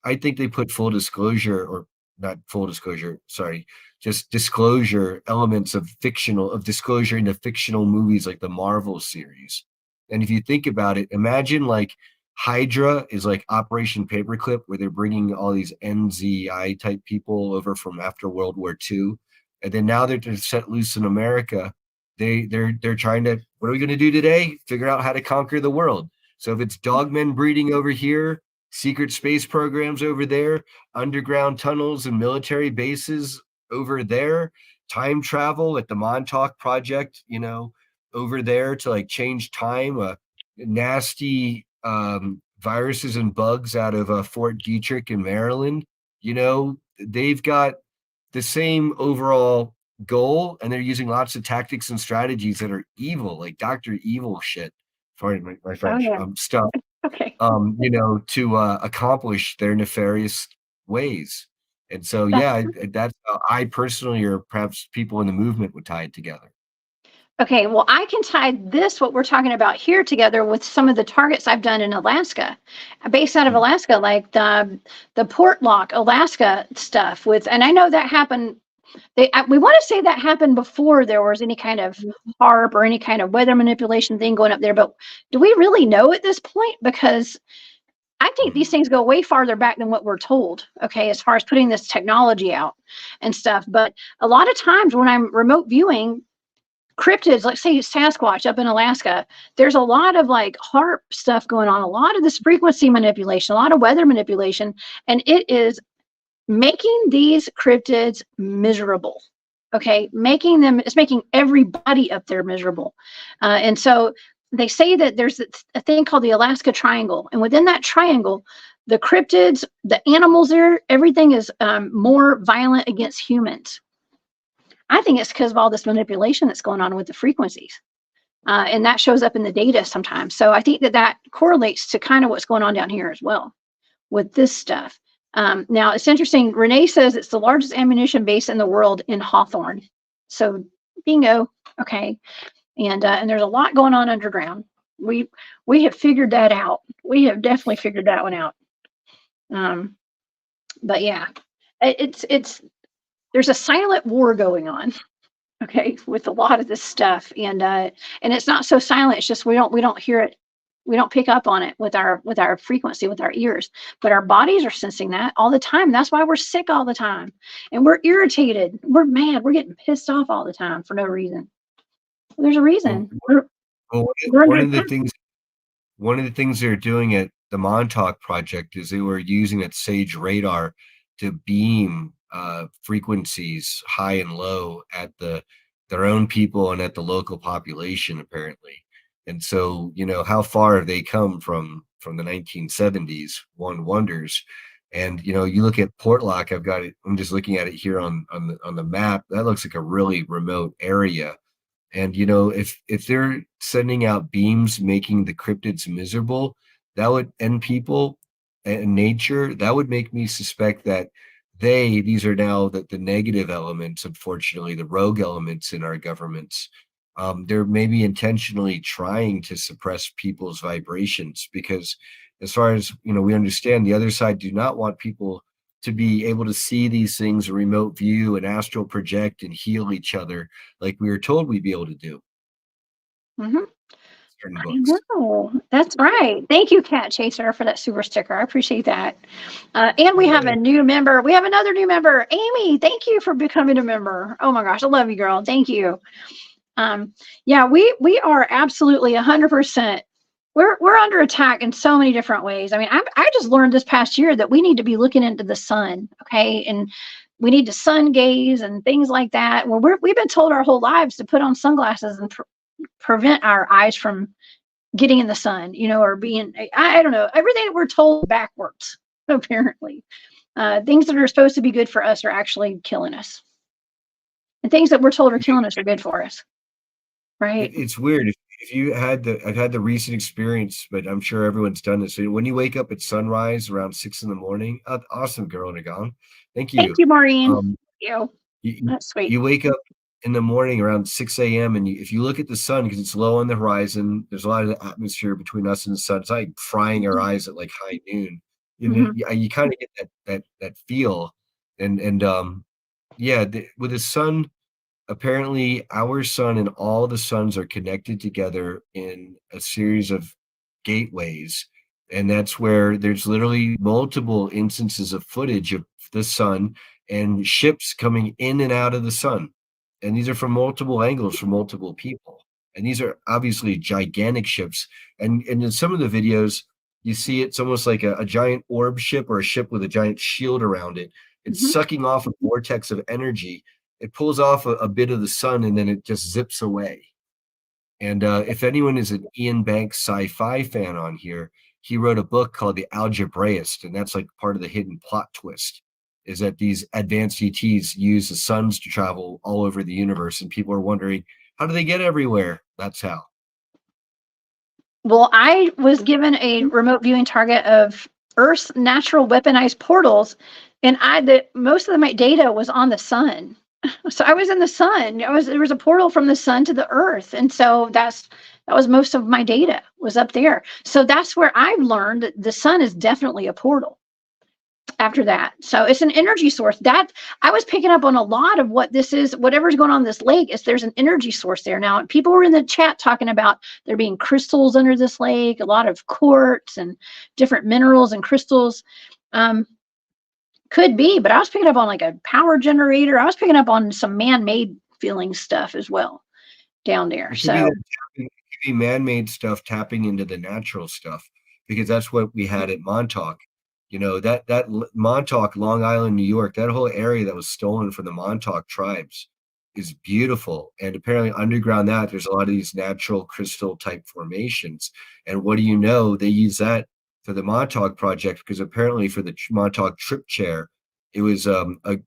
I think they put full disclosure, or not full disclosure, sorry, just disclosure elements of disclosure into fictional movies like the Marvel series. And if you think about it, imagine like Hydra is like Operation Paperclip, where they're bringing all these NZI type people over from after World War II, and then now they're set loose in America. They're trying to, what are we going to do today? Figure out how to conquer the world. So if it's dogmen breeding over here, secret space programs over there, underground tunnels and military bases over there, time travel at the Montauk Project, you know, over there to like change time, nasty viruses and bugs out of Fort Detrick in Maryland. You know, they've got the same overall goal, and they're using lots of tactics and strategies that are evil, like Dr. Evil shit. Sorry, my Oh French yeah. stuff, Okay. you know, to accomplish their nefarious ways. And so, That's yeah, that's how I personally, or perhaps people in the movement, would tie it together. okay. Well, I can tie this, what we're talking about here, together with some of the targets I've done in Alaska, based out of Mm. Alaska, like the Port Lock, Alaska stuff with, and I know that happened. We want to say that happened before there was any kind of HARP or any kind of weather manipulation thing going up there, but do we really know at this point? Because I think these Mm. things go way farther back than what we're told, okay, as far as putting this technology out and stuff. But a lot of times when I'm remote viewing cryptids, like say Sasquatch up in Alaska, there's a lot of like HARP stuff going on, a lot of this frequency manipulation, a lot of weather manipulation, and it is making these cryptids miserable. Okay, it's making everybody up there miserable. And so they say that there's a thing called the Alaska Triangle, and within that triangle, the cryptids, the animals there, everything is more violent against humans. I think it's because of all this manipulation that's going on with the frequencies. And that shows up in the data sometimes. So I think that correlates to kind of what's going on down here as well with this stuff. Now it's interesting. Renee says it's the largest ammunition base in the world in Hawthorne. So bingo. Okay. And there's a lot going on underground. We have figured that out. We have definitely figured that one out. Um, but yeah, it's there's a silent war going on. Okay, with a lot of this stuff, and it's not so silent. It's just we don't hear it, we don't pick up on it with our frequency, with our ears, but our bodies are sensing that all the time. That's why we're sick all the time, and we're irritated, we're mad, we're getting pissed off all the time for no reason. There's a Well, reason. well, We're under one of the attack. things one of the things they're doing at the Montauk Project is they were using that Sage radar to beam frequencies high and low at their own people and at the local population, apparently. And so, you know, how far have they come from the 1970s? One wonders. And you know, you look at Portlock. I've got it. I'm just looking at it here on the map. That looks like a really remote area. And you know, if they're sending out beams making the cryptids miserable, that would end people and nature. That would make me suspect that these are now the negative elements, unfortunately, the rogue elements in our governments. They're maybe intentionally trying to suppress people's vibrations because, as far as you know, we understand the other side do not want people to be able to see these things, a remote view, and astral project and heal each other like we were told we'd be able to do. Mhm. Certain I books. know. That's right. Thank you, Cat Chaser, for that super sticker. I appreciate that. And we have Yeah. a new member. We have another new member, Amy. Thank you for becoming a member. Oh my gosh, I love you, girl. Thank you. Yeah, we are absolutely 100%. we're under attack in so many different ways. I mean, I just learned this past year that we need to be looking into the sun, okay, and we need to sun gaze and things like that. Well, we've been told our whole lives to put on sunglasses and prevent our eyes from getting in the sun, or being, I don't know, everything that we're told backwards, apparently. Things that are supposed to be good for us are actually killing us. And things that we're told are killing us are good for us. Right? It's weird. If you had I've had the recent experience, but I'm sure everyone's done this. So when you wake up at sunrise around 6 a.m, awesome, girl, Nagan. Thank Thank you. you, Maureen. Um, You. you, That's sweet. you wake up in the morning around 6 a.m. and if you look at the sun, because it's low on the horizon, there's a lot of atmosphere between us and the sun. It's like frying our eyes at like high noon. You kind of get that feel, and yeah, with the sun. Apparently, our sun and all the suns are connected together in a series of gateways. And that's where there's literally multiple instances of footage of the sun and ships coming in and out of the sun. And these are from multiple angles from multiple people. And these are obviously gigantic ships. And in some of the videos, you see it's almost like a giant orb ship or a ship with a giant shield around it. It's sucking off a vortex of energy. It pulls off a bit of the sun and then it just zips away. And if anyone is an Ian Banks sci-fi fan on here, he wrote a book called The Algebraist, and that's like part of the hidden plot twist, is that these advanced ETs use the suns to travel all over the universe, and people are wondering, how do they get everywhere? That's how. Well, I was given a remote viewing target of Earth's natural weaponized portals, and most of my data was on the sun. So I was in the sun. There was a portal from the sun to the earth. And so that was most of my data was up there. So that's where I've learned that the sun is definitely a portal after that. So it's an energy source that I was picking up on a lot of what this is, whatever's going on in this lake is there's an energy source there. Now, people were in the chat talking about there being crystals under this lake, a lot of quartz and different minerals and crystals. Could be, but I was picking up on like a power generator. I was picking up on some man-made feeling stuff as well down there. It So could be man-made stuff tapping into the natural stuff, because that's what we had at Montauk. That Montauk, Long Island, New York, that whole area that was stolen from the Montauk tribes is beautiful. And apparently underground there's a lot of these natural crystal type formations. And what do you know? They use that for the Montauk project, because apparently for the Montauk trip chair, it was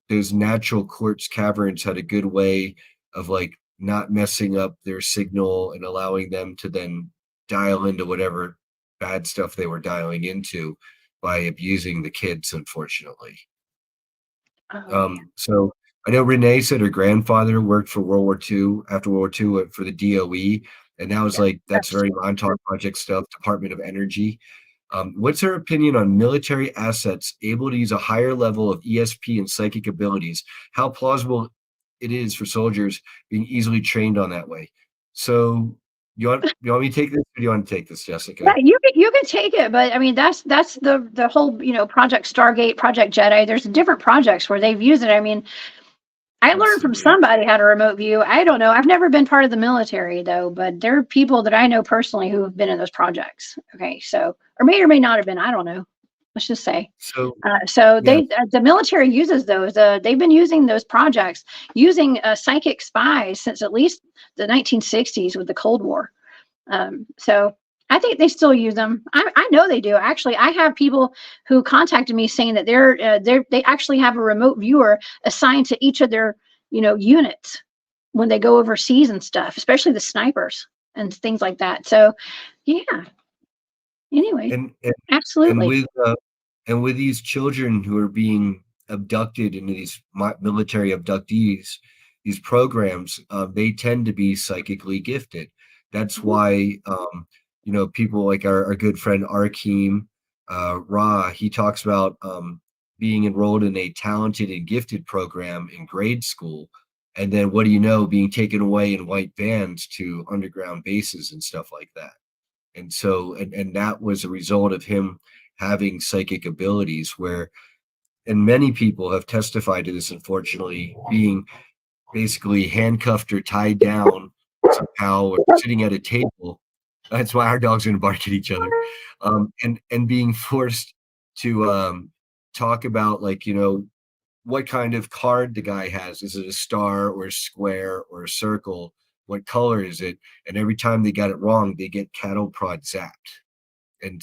those natural quartz caverns had a good way of like not messing up their signal and allowing them to then dial into whatever bad stuff they were dialing into by abusing the kids, unfortunately. So I know Renee said her grandfather worked for World War II, after World War II for the DOE, and that was that's very Montauk Project stuff, Department of Energy. What's her opinion on military assets able to use a higher level of ESP and psychic abilities? How plausible it is for soldiers being easily trained on that way? So you want me to take this, or do you want to take this, Jessica? yeah, you can take it, but I mean that's the whole Project Stargate, Project Jedi. There's different projects where they've used it. I mean, I learned from somebody how to remote view. I don't know. I've never been part of the military though, but there are people that I know personally who have been in those projects. Okay, so or may not have been. I don't know. Let's just say. So The military uses those. They've been using those projects using psychic spies since at least the 1960s with the Cold War. So I think they still use them. I know they do. Actually, I have people who contacted me saying that they actually have a remote viewer assigned to each of their units when they go overseas and stuff, especially the snipers and things like that. So, yeah. Anyway, absolutely. And with these children who are being abducted into these military abductees, these programs, they tend to be psychically gifted. That's why people like our good friend Arkeem Ra, he talks about being enrolled in a talented and gifted program in grade school, and then what do you know, being taken away in white vans to underground bases and stuff like that. And so and that was a result of him having psychic abilities, and many people have testified to this, unfortunately, being basically handcuffed or tied down somehow, or sitting at a table That's why our dogs are going to bark at each other. And being forced to talk about, like, what kind of card the guy has. Is it a star or a square or a circle? What color is it? And every time they got it wrong, they get cattle prod zapped. And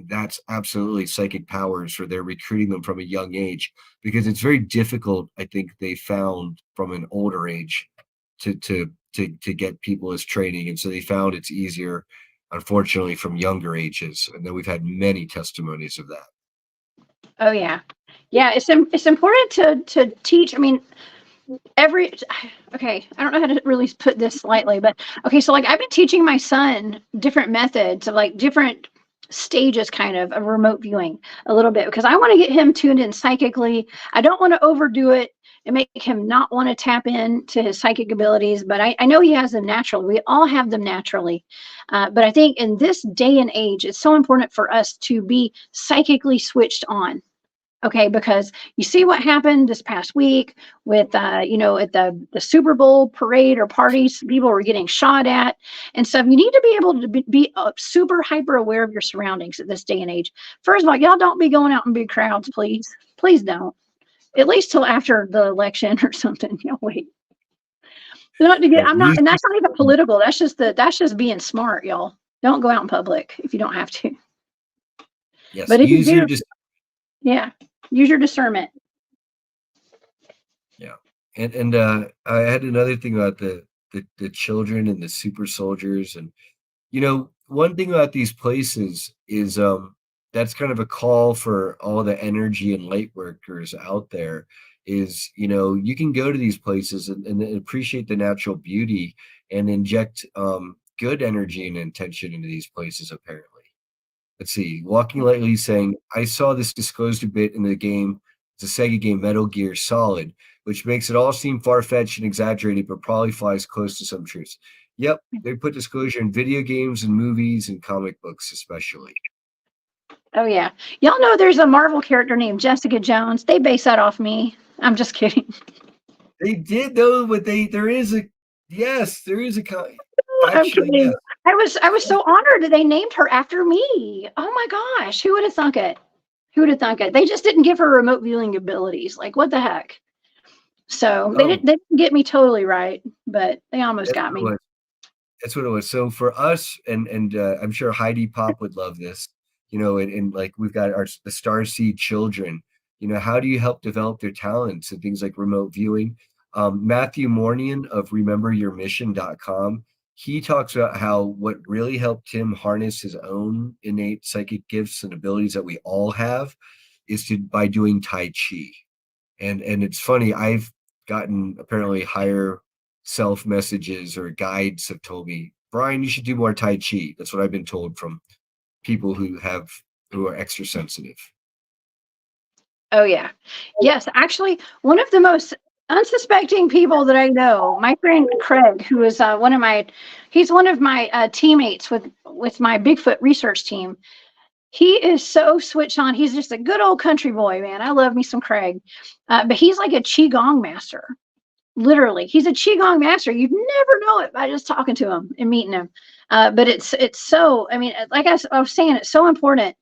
that's absolutely psychic powers, or they're recruiting them from a young age, because it's very difficult, I think they found, from an older age to get people as training. And so they found it's easier, unfortunately, from younger ages. And then we've had many testimonies of that. Oh yeah. Yeah, it's important to teach. I mean, okay, I don't know how to really put this slightly, but okay, so like I've been teaching my son different methods of like different stages kind of remote viewing a little bit, because I want to get him tuned in psychically. I don't want to overdo it and make him not want to tap into his psychic abilities, but I know he has them naturally. We all have them naturally. But I think in this day and age, it's so important for us to be psychically switched on. Okay, because you see what happened this past week with, at the Super Bowl parade or parties, people were getting shot at and stuff. You need to be able to be super hyper aware of your surroundings at this day and age. First of all, y'all don't be going out in big crowds, please. Please don't. At least till after the election or something. Wait. Not to get, I'm not, and that's not even political. That's just being smart, y'all. Don't go out in public if you don't have to. Yes, but if you do, yeah, use your discernment. Yeah. And I had another thing about the children and the super soldiers. And one thing about these places is that's kind of a call for all the energy and light workers out there, is you can go to these places and appreciate the natural beauty and inject good energy and intention into these places. Apparently, let's see, Walking Lightly saying, I saw this disclosed a bit in the game. It's a Sega game, Metal Gear Solid, which makes it all seem far-fetched and exaggerated, but probably flies close to some truths. Yep, they put disclosure in video games and movies and comic books especially. Oh yeah, y'all know there's a Marvel character named Jessica Jones. They base that off me. I'm just kidding. They did though, but there is a actually, yes. I was so honored that they named her after me. Oh my gosh, who would have thunk it? Who would have thunk it? They just didn't give her remote viewing abilities. Like, what the heck? So they didn't get me totally right, but they almost got me. That's what it was. So for us, and I'm sure Heidi Pop would love this, and like we've got the Starseed children. How do you help develop their talents and things like remote viewing? Matthew Mornian of rememberyourmission.com, he talks about how what really helped him harness his own innate psychic gifts and abilities that we all have is by doing Tai Chi. And it's funny, I've gotten apparently higher self messages or guides have told me, Brian, you should do more Tai Chi. That's what I've been told from people who are extra sensitive. Oh yeah. Yes, actually, one of the most unsuspecting people that I know, my friend Craig, who is one of my teammates with my Bigfoot research team. He is so switched on. He's just a good old country boy, man. I love me some Craig. But he's like a Qigong master. Literally, he's a Qigong master. You'd never know it by just talking to him and meeting him. But it's so, I mean, like I was saying, it's so important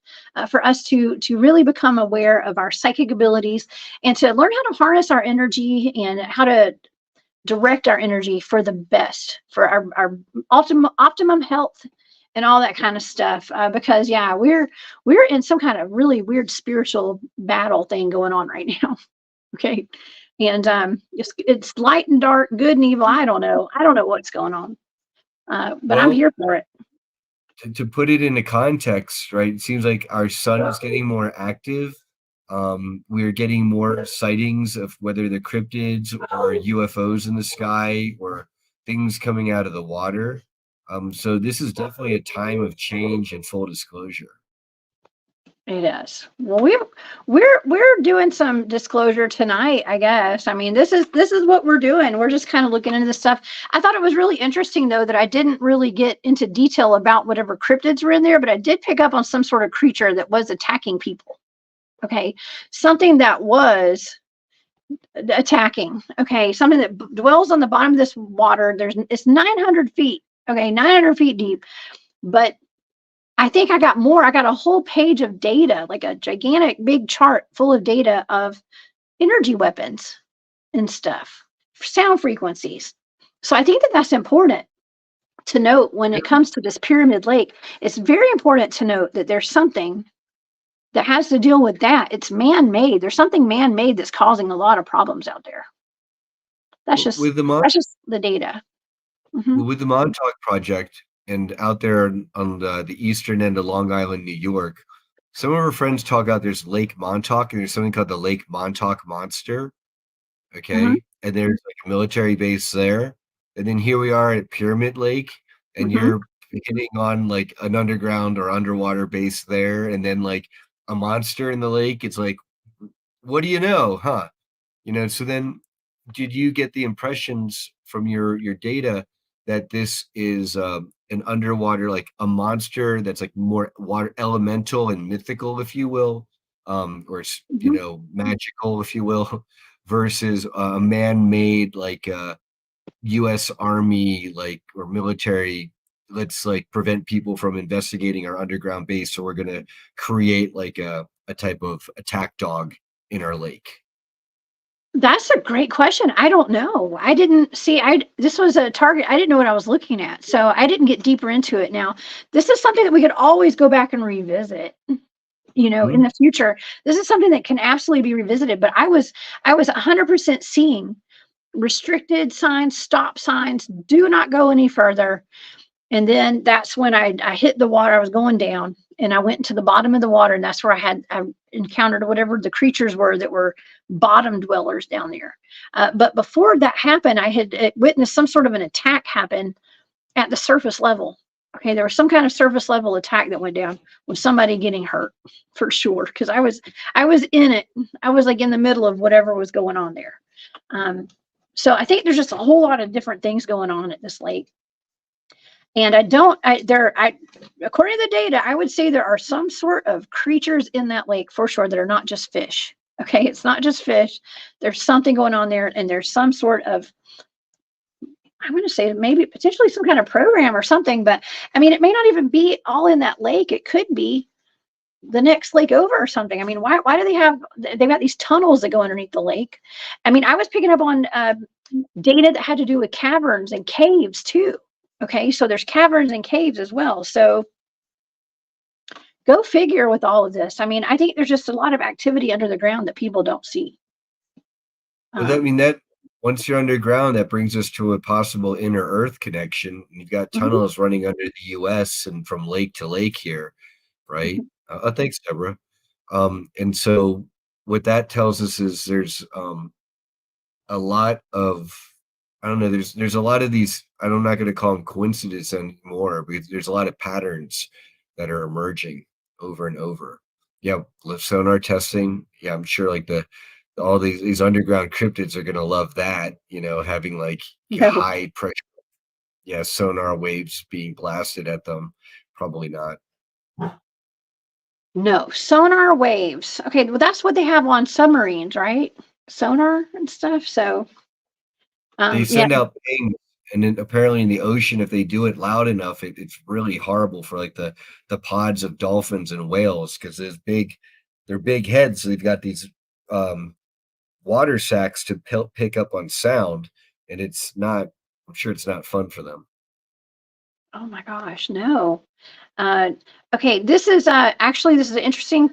for us to really become aware of our psychic abilities and to learn how to harness our energy and how to direct our energy for the best, for our optimum health and all that kind of stuff. Because yeah, we're in some kind of really weird spiritual battle thing going on right now. Okay. And it's light and dark, good and evil. I don't know what's going on. But I'm here for it. To put it into context, right? It seems like our sun is getting more active. We're getting more sightings of whether they're cryptids or UFOs in the sky or things coming out of the water. So this is definitely a time of change and full disclosure. It is. Well, we're doing some disclosure tonight, I guess. I mean, this is what we're doing. We're just kind of looking into this stuff. I thought it was really interesting, though, that I didn't really get into detail about whatever cryptids were in there, but I did pick up on some sort of creature that was attacking people. Okay, something that was attacking. Okay, something that dwells on the bottom of this water. It's 900 feet. Okay, 900 feet deep. But I think I got more. I got a whole page of data, like a gigantic big chart full of data of energy weapons and stuff, sound frequencies. So I think that that's important to note when it comes to this Pyramid Lake. It's very important to note that there's something that has to deal with that. It's man-made. There's something man-made that's causing a lot of problems out there. That's just With the the data. Mm-hmm. with the Montauk Project and out there on the eastern end of Long Island, New York, some of our friends talk out there's Lake Montauk and there's something called the Lake Montauk Monster. Mm-hmm. Okay. And there's like a military base there. And then here we are at Pyramid Lake, and Mm-hmm. you're hitting on like an underground or underwater base there, and then like a monster in the lake. It's like, what do you know? Huh? So then did you get the impressions from your data that this is an underwater, like a monster that's like more water elemental and mythical, if you will, or Mm-hmm. magical, if you will, versus a man-made like U.S. Army like or military? Let's like prevent people from investigating our underground base, so we're gonna create like a type of attack dog in our lake. That's a great question. I don't know. I didn't see. This was a target. I didn't know what I was looking at, so I didn't get deeper into it. Now, this is something that we could always go back and revisit. In Mhm. the future, this is something that can absolutely be revisited. But I was 100% seeing restricted signs, stop signs, do not go any further. And then that's when I hit the water. I was going down, and I went into the bottom of the water, and that's where I encountered whatever the creatures were that were bottom dwellers down there. But before that happened, I had witnessed some sort of an attack happen at the surface level. Okay, there was some kind of surface level attack that went down with somebody getting hurt for sure. Because I was in it. I was like in the middle of whatever was going on there. So I think there's just a whole lot of different things going on at this lake. And according to the data, I would say there are some sort of creatures in that lake for sure that are not just fish. Okay, it's not just fish. There's something going on there, and there's some sort of, I'm going to say maybe potentially some kind of program or something. But I mean, it may not even be all in that lake. It could be the next lake over or something. I mean, why do they've got these tunnels that go underneath the lake? I mean, I was picking up on data that had to do with caverns and caves too. Okay, so there's caverns and caves as well. So go figure with all of this. I mean, I think there's just a lot of activity under the ground that people don't see. Well, I Um, mean that once you're underground, that brings us to a possible inner Earth connection. You've got mhm, tunnels running under the U.S. and from lake to lake here, right? mhm. Thanks, Deborah. And so what that tells us is there's a lot of, I don't know, there's a lot of these, I'm not going to call them coincidences anymore, because there's a lot of patterns that are emerging over and over. Yeah, lift sonar testing. Yeah, I'm sure like all these underground cryptids are going to love that, having like No, high pressure, yeah, sonar waves being blasted at them. Probably not. no sonar waves. Okay, well that's what they have on submarines, right? Sonar and stuff. So, They yeah, send out pings, and then apparently in the ocean, if they do it loud enough, it's really horrible for like the pods of dolphins and whales, because they're big heads. So they've got these um, water sacs to pick up on sound, and it's not. I'm sure it's not fun for them. oh my gosh, no. Uh, okay, this is an interesting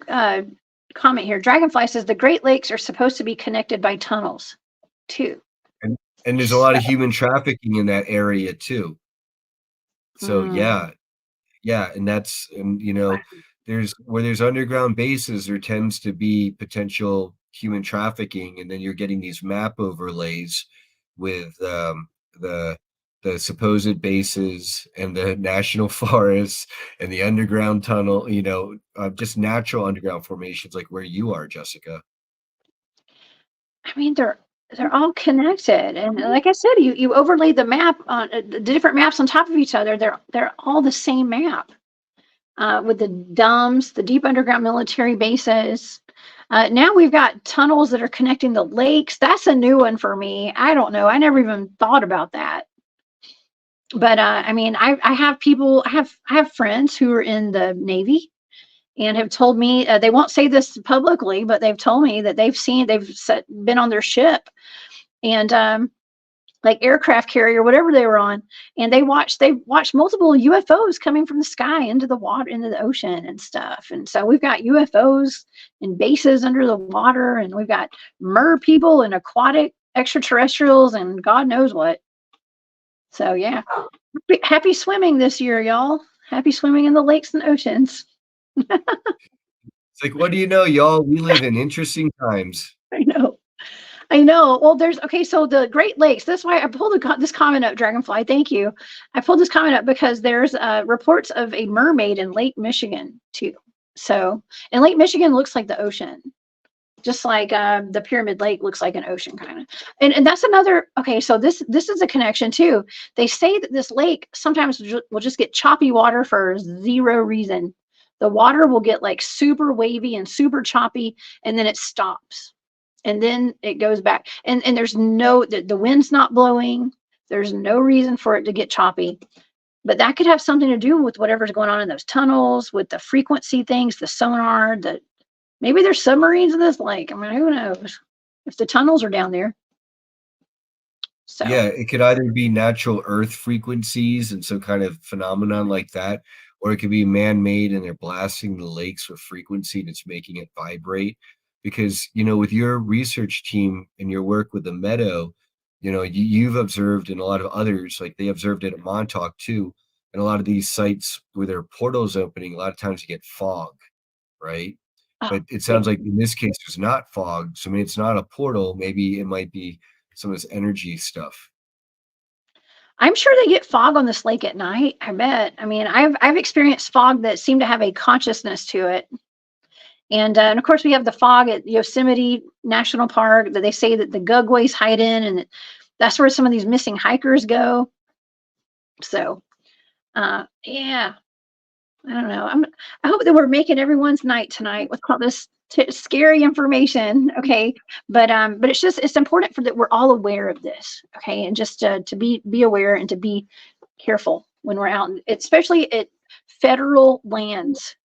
comment here. Dragonfly says the Great Lakes are supposed to be connected by tunnels, too. And there's a lot of human trafficking in that area too. So Mm, yeah, yeah, and there's where there's underground bases, there tends to be potential human trafficking, and then you're getting these map overlays with the the supposed bases and the national forests and the underground tunnel, just natural underground formations like where you are, Jessica. I mean, they're all connected, and like I said, you overlay the map on the different maps on top of each other. They're all the same map with the DUMBs, the deep underground military bases. Now we've got tunnels that are connecting the lakes. That's a new one for me. I don't know. I never even thought about that. But I mean, I have people, I have friends who are in the Navy and have told me they won't say this publicly, but they've told me that been on their ship and like aircraft carrier, whatever they were on, and they watched multiple UFOs coming from the sky into the water, into the ocean and stuff. And so we've got UFOs and bases under the water, and we've got mer people and aquatic extraterrestrials and God knows what. So yeah, happy swimming this year, y'all. Happy swimming in the lakes and oceans. It's like, what do you know, y'all? We live in interesting times. I know. I know. Well, there's okay. So the Great Lakes. That's why I pulled this comment up, Dragonfly. Thank you. I pulled this comment up because there's reports of a mermaid in Lake Michigan too. So, and Lake Michigan looks like the ocean, just like the Pyramid Lake looks like an ocean kind of. And that's another. Okay, so this is a connection too. They say that this lake sometimes will just get choppy water for zero reason. The water will get like super wavy and super choppy, and then it stops and then it goes back and there's no the wind's not blowing, there's no reason for it to get choppy, but that could have something to do with whatever's going on in those tunnels with the frequency things, the sonar, that maybe there's submarines in this lake. I mean, who knows if the tunnels are down there. So Yeah, it could either be natural earth frequencies and some kind of phenomenon like that, or it could be man-made and they're blasting the lakes with frequency and it's making it vibrate. Because, with your research team and your work with the meadow, you've observed, and a lot of others, like they observed it at Montauk too, and a lot of these sites where there are portals opening, a lot of times you get fog, right? oh, But it yeah. sounds like in this case, there's not fog. So, I mean, it's not a portal. Maybe it might be some of this energy stuff. I'm sure they get fog on this lake at night. I bet. I mean, I've experienced fog that seemed to have a consciousness to it. And of course, we have the fog at Yosemite National Park that they say that the Gugways hide in, and that's where some of these missing hikers go. So, yeah, I don't know. I hope that we're making everyone's night tonight with all this scary information. Okay, but it's important for that we're all aware of this. Okay, and just to be aware and to be careful when we're out, especially at federal lands.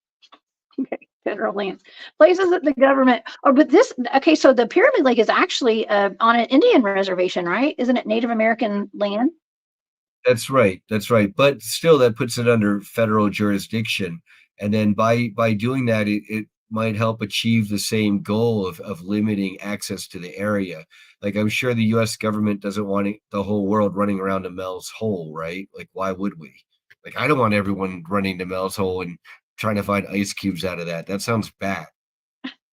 Okay, federal land, places that the government. Or but this. Okay, so the Pyramid Lake is actually on an Indian reservation, right? Isn't it Native American land? That's right. That's right. But still, that puts it under federal jurisdiction. And then by doing that, it might help achieve the same goal of limiting access to the area. Like I'm sure the U.S. government doesn't want the whole world running around to Mel's Hole, right? Like why would we? Like I don't want everyone running to Mel's Hole and trying to find ice cubes out of that. That sounds bad.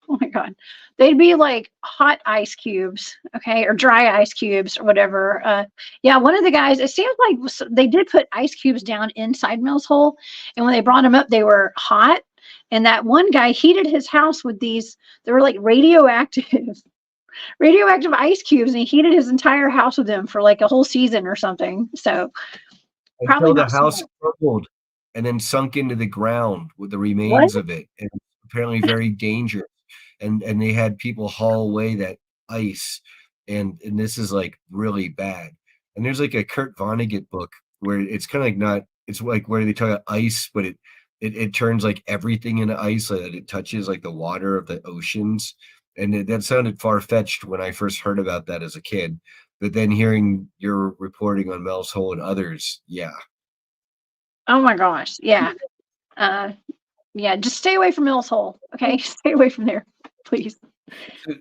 Oh my God. They'd be like hot ice cubes, okay, or dry ice cubes or whatever. Yeah, one of the guys, it seems like they did put ice cubes down inside Mill's Hole. And when they brought them up, they were hot. And that one guy heated his house with these, they were like radioactive ice cubes. And he heated his entire house with them for like a whole season or something. So probably Until the not house smart. crumbled and then sunk into the ground with the What? remains of it, and apparently very dangerous. And they had people haul away that ice, and this is like really bad. And there's like a Kurt Vonnegut book where it's kind of like not, it's like where they talk about ice, but it turns like everything into ice, so that it touches like the water of the oceans. And that sounded far-fetched when I first heard about that as a kid. But then hearing your reporting on Mel's Hole and others, yeah. Oh my gosh. Yeah. Uh, yeah. Just stay away from Mill's Hole. Okay. Stay away from there, please.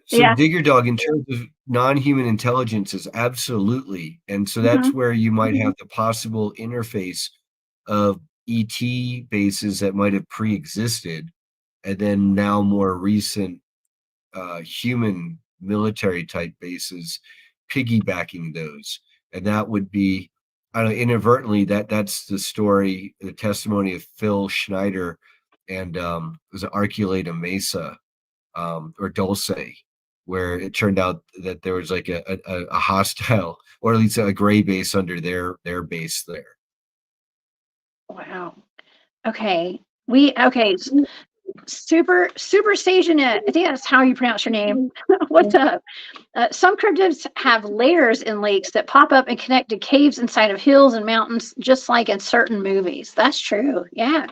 So Yeah. Digger Dog, in terms of non-human intelligence, is absolutely, and so that's Mhm. where you might have the possible interface of ET bases that might have pre-existed, and then now more recent human military type bases piggybacking those, and that would be, I don't know, inadvertently that's the story, the testimony of Phil Schneider and was it Arculata Mesa, or Dulce, where it turned out that there was like a hostile, or at least a gray base under their base there. Wow. Okay. We okay. Super Stationet. I think that's how you pronounce your name. What's up? Some cryptids have layers in lakes that pop up and connect to caves inside of hills and mountains, just like in certain movies. That's true. Yeah,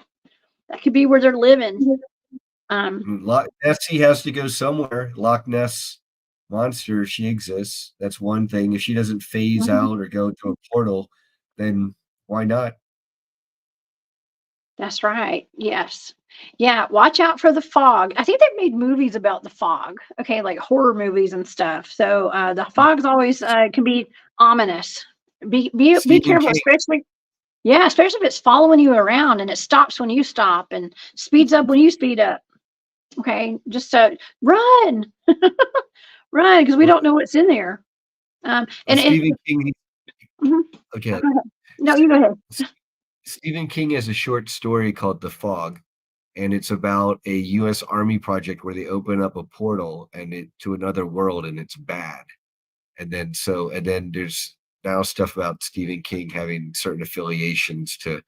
that could be where they're living. Nessie has to go somewhere. Loch Ness monster, she exists. That's one thing. If she doesn't phase out or go to a portal, then why not? That's right. Yes. Yeah. Watch out for the fog. I think they've made movies about the fog. Okay, like horror movies and stuff. So the fog's always can be ominous. Be Stephen careful, King. especially. Yeah, especially if it's following you around and it stops when you stop and speeds up when you speed up. Okay, just run, run, because we don't know what's in there. And Stephen King. mhm. Okay. No, you go ahead. Stephen King has a short story called The Fog, and it's about a U.S. Army project where they open up a portal to another world, and it's bad. And then there's now stuff about Stephen King having certain affiliations to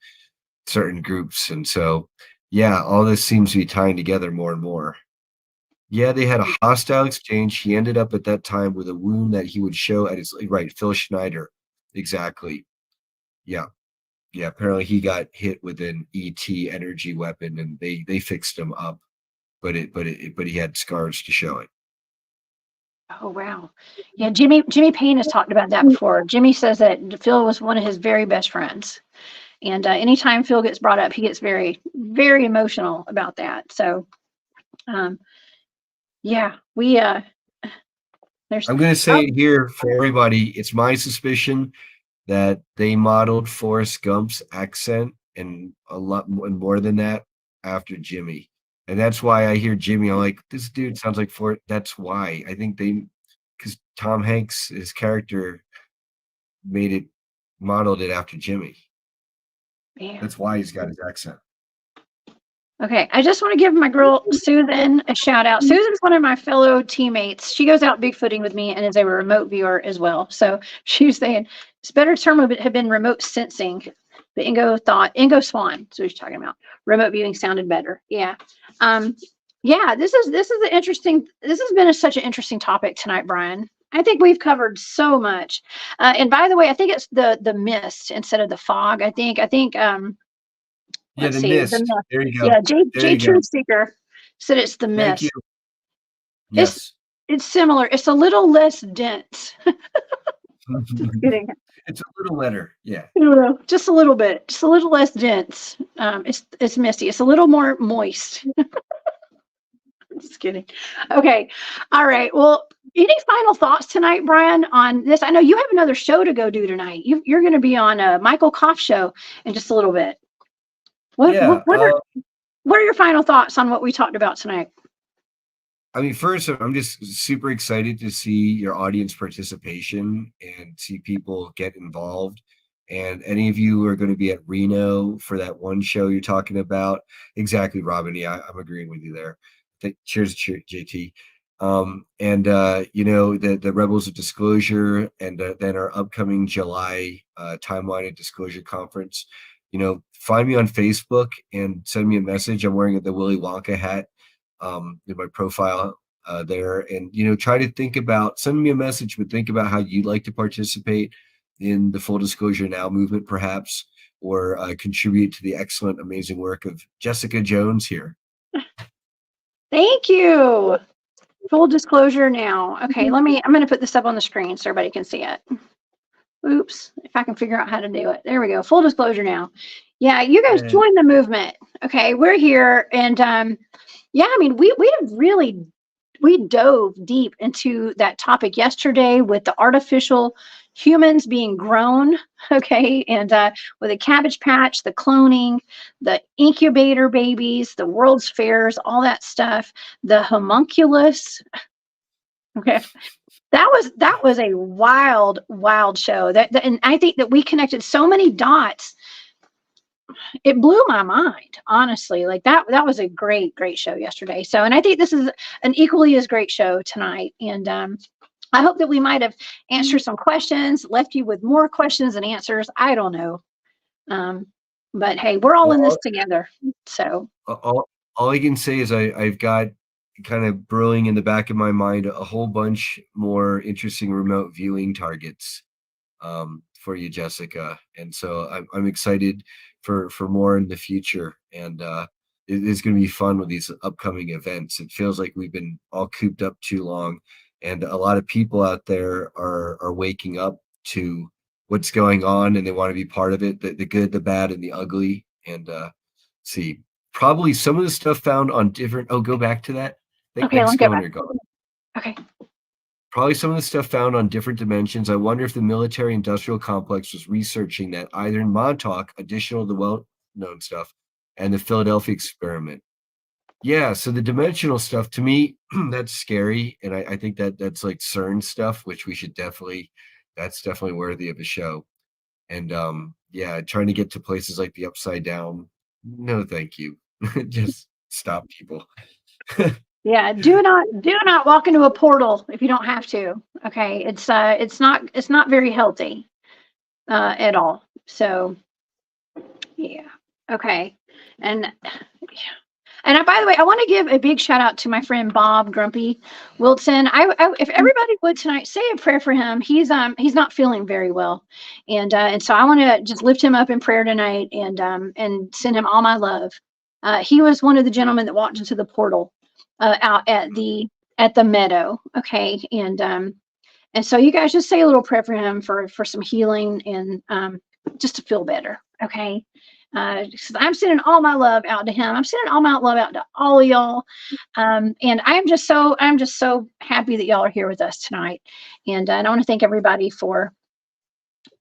certain groups, and so yeah, all this seems to be tying together more and more. Yeah, they had a hostile exchange. He ended up at that time with a wound that he would show at his right. Phil Schneider, exactly. Yeah. Yeah, apparently he got hit with an ET energy weapon, and they fixed him up, but he had scars to show it. Oh wow, yeah. Jimmy Payne has talked about that before. Jimmy says that Phil was one of his very best friends, and anytime Phil gets brought up, he gets very emotional about that. So, um, yeah, we there's I'm going to say it here for everybody. It's my suspicion that they modeled Forrest Gump's accent and a lot more than that after Jimmy. And that's why I hear Jimmy, I'm like, this dude sounds like Forrest. That's why I think because Tom Hanks, his character modeled it after Jimmy. yeah. That's why he's got his accent. Okay, I just want to give my girl Susan a shout out. Susan's one of my fellow teammates. She goes out bigfooting with me and is a remote viewer as well. So she's saying it's better term would have been remote sensing. But Ingo Swan, so she's talking about remote viewing sounded better. Yeah. Yeah, this has been such an interesting topic tonight, Brian. I think we've covered so much. And by the way, I think it's the mist instead of the fog. I think Yeah, let's the see. mist. There you go. Yeah, There J you go. Truth Seeker said it's the Thank you. mist. Yes. It's similar. It's a little less dense. Just kidding. It's a little wetter. Yeah. Just a little bit. Just a little less dense. It's misty. It's a little more moist. Just kidding. Okay. All right. Well, any final thoughts tonight, Brian, on this? I know you have another show to go do tonight. You're going to be on a Michael Koff show in just a little bit. What are your final thoughts on what we talked about tonight? I mean, first, I'm just super excited to see your audience participation and see people get involved. And any of you who are going to be at Reno for that one show you're talking about, exactly, Robin. Yeah, I'm agreeing with you there. Cheers, JT. The Rebels of Disclosure, and then our upcoming July Timeline and Disclosure Conference. Find me on Facebook and send me a message. I'm wearing the Willy Wonka hat in my profile there, and try to send me a message, but think about how you'd like to participate in the Full Disclosure Now movement, perhaps, or contribute to the excellent, amazing work of Jessica Jones here. Thank you. Full Disclosure Now. Okay, I'm going to put this up on the screen so everybody can see it. Oops, if I can figure out how to do it. There we go. Full Disclosure Now. Yeah, you guys join the movement. Okay, we're here, and yeah, I mean, we dove deep into that topic yesterday with the artificial humans being grown, okay, and with the Cabbage Patch, the cloning, the incubator babies, the World's Fairs, all that stuff, the homunculus. Okay, that was a wild show. And I think that we connected so many dots. It blew my mind, honestly. Like that was a great show yesterday. So, and I think this is an equally as great show tonight. And I hope that we might have answered some questions, left you with more questions and answers. I don't know. But hey, we're all in this together. So all I can say is I've got kind of brewing in the back of my mind a whole bunch more interesting remote viewing targets for you, Jessica. And so I'm excited for more in the future. And it's going to be fun with these upcoming events. It feels like we've been all cooped up too long, and a lot of people out there are waking up to what's going on, and they want to be part of it, the good, the bad, and the ugly. And see, probably some of the stuff found on different. Oh, go back to that. Okay, Thanks, let's go go when back. you're gone. Okay. Probably some of the stuff found on different dimensions. I wonder if the military industrial complex was researching that either in Montauk, additional to the well-known stuff, and the Philadelphia experiment. Yeah, so the dimensional stuff to me, that's scary. And I think that's like CERN stuff, which we should that's definitely worthy of a show. And yeah, trying to get to places like the upside down. No, thank you. Just stop people. Yeah, do not walk into a portal if you don't have to. Okay. It's not very healthy at all. So yeah. Okay. And and by the way, I want to give a big shout out to my friend Bob Grumpy Wilson. If everybody would tonight say a prayer for him. He's not feeling very well, and so I want to just lift him up in prayer tonight and send him all my love. He was one of the gentlemen that walked into the portal out at the meadow. Okay, and so you guys just say a little prayer for him for some healing and just to feel better. Okay. 'Cause I'm sending all my love out to him. I'm sending all my love out to all of y'all. And I'm just so happy that y'all are here with us tonight. And I want to thank everybody for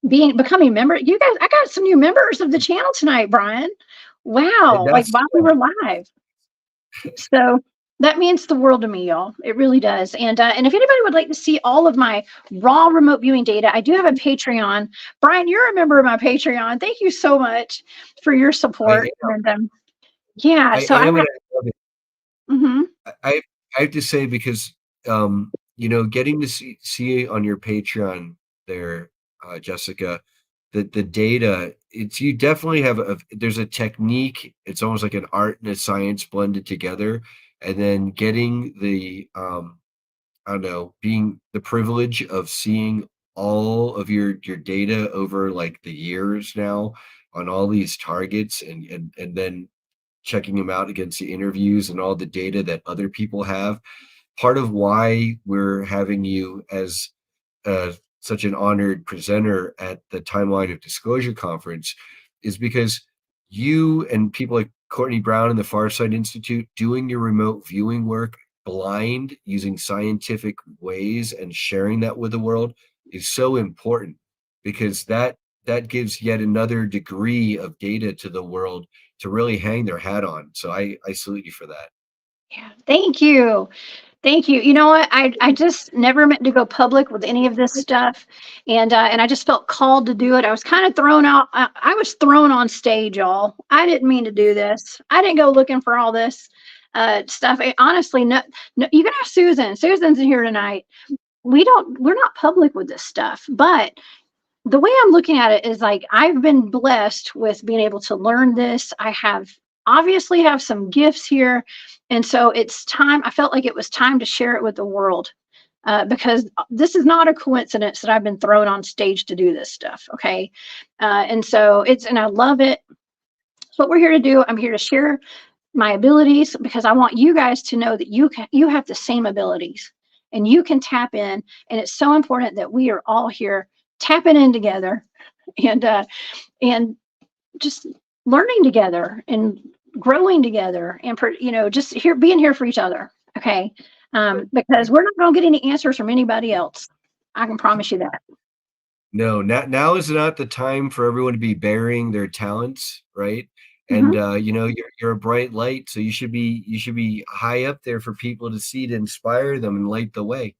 becoming member. You guys, I got some new members of the channel tonight, Brian. Wow. Like That's while we were live. So that means the world to me, y'all. It really does. And if anybody would like to see all of my raw remote viewing data, I do have a Patreon. Brian, you're a member of my Patreon. Thank you so much for your support. And yeah, so I I am, have. and I love it. Mhm. I have to say, because getting to see on your Patreon there, Jessica, the data, it's, you definitely have there's a technique. It's almost like an art and a science blended together, and then getting the I don't know, being the privilege of seeing all of your data over like the years now on all these targets, and then checking them out against the interviews and all the data that other people have. Part of why we're having you as such an honored presenter at the Timeline of Disclosure conference is because you and people like Courtney Brown and the Farsight Institute doing your remote viewing work blind using scientific ways and sharing that with the world is so important, because that gives yet another degree of data to the world to really hang their hat on. So I salute you for that. Yeah. Thank you. Thank you. You know what? I just never meant to go public with any of this stuff, and I just felt called to do it. I was kind of thrown out. I was thrown on stage, y'all. I didn't mean to do this. I didn't go looking for all this stuff. Honestly, no, no. You can ask Susan. Susan's in here tonight. We're not public with this stuff, but the way I'm looking at it is like I've been blessed with being able to learn this. I have obviously have some gifts here, and so it's time. I felt like it was time to share it with the world, because this is not a coincidence that I've been thrown on stage to do this stuff. Okay, and so and I love it. It's what we're here to do. I'm here to share my abilities because I want you guys to know that you have the same abilities and you can tap in. And it's so important that we are all here tapping in together and and just learning together and growing together and just here being here for each other. Okay, because Right. we're not going to get any answers from anybody else. I can promise you that. No, now is not the time for everyone to be burying their talents, right? And Hmm. you're a bright light, so you should be high up there for people to see, to inspire them and light the way.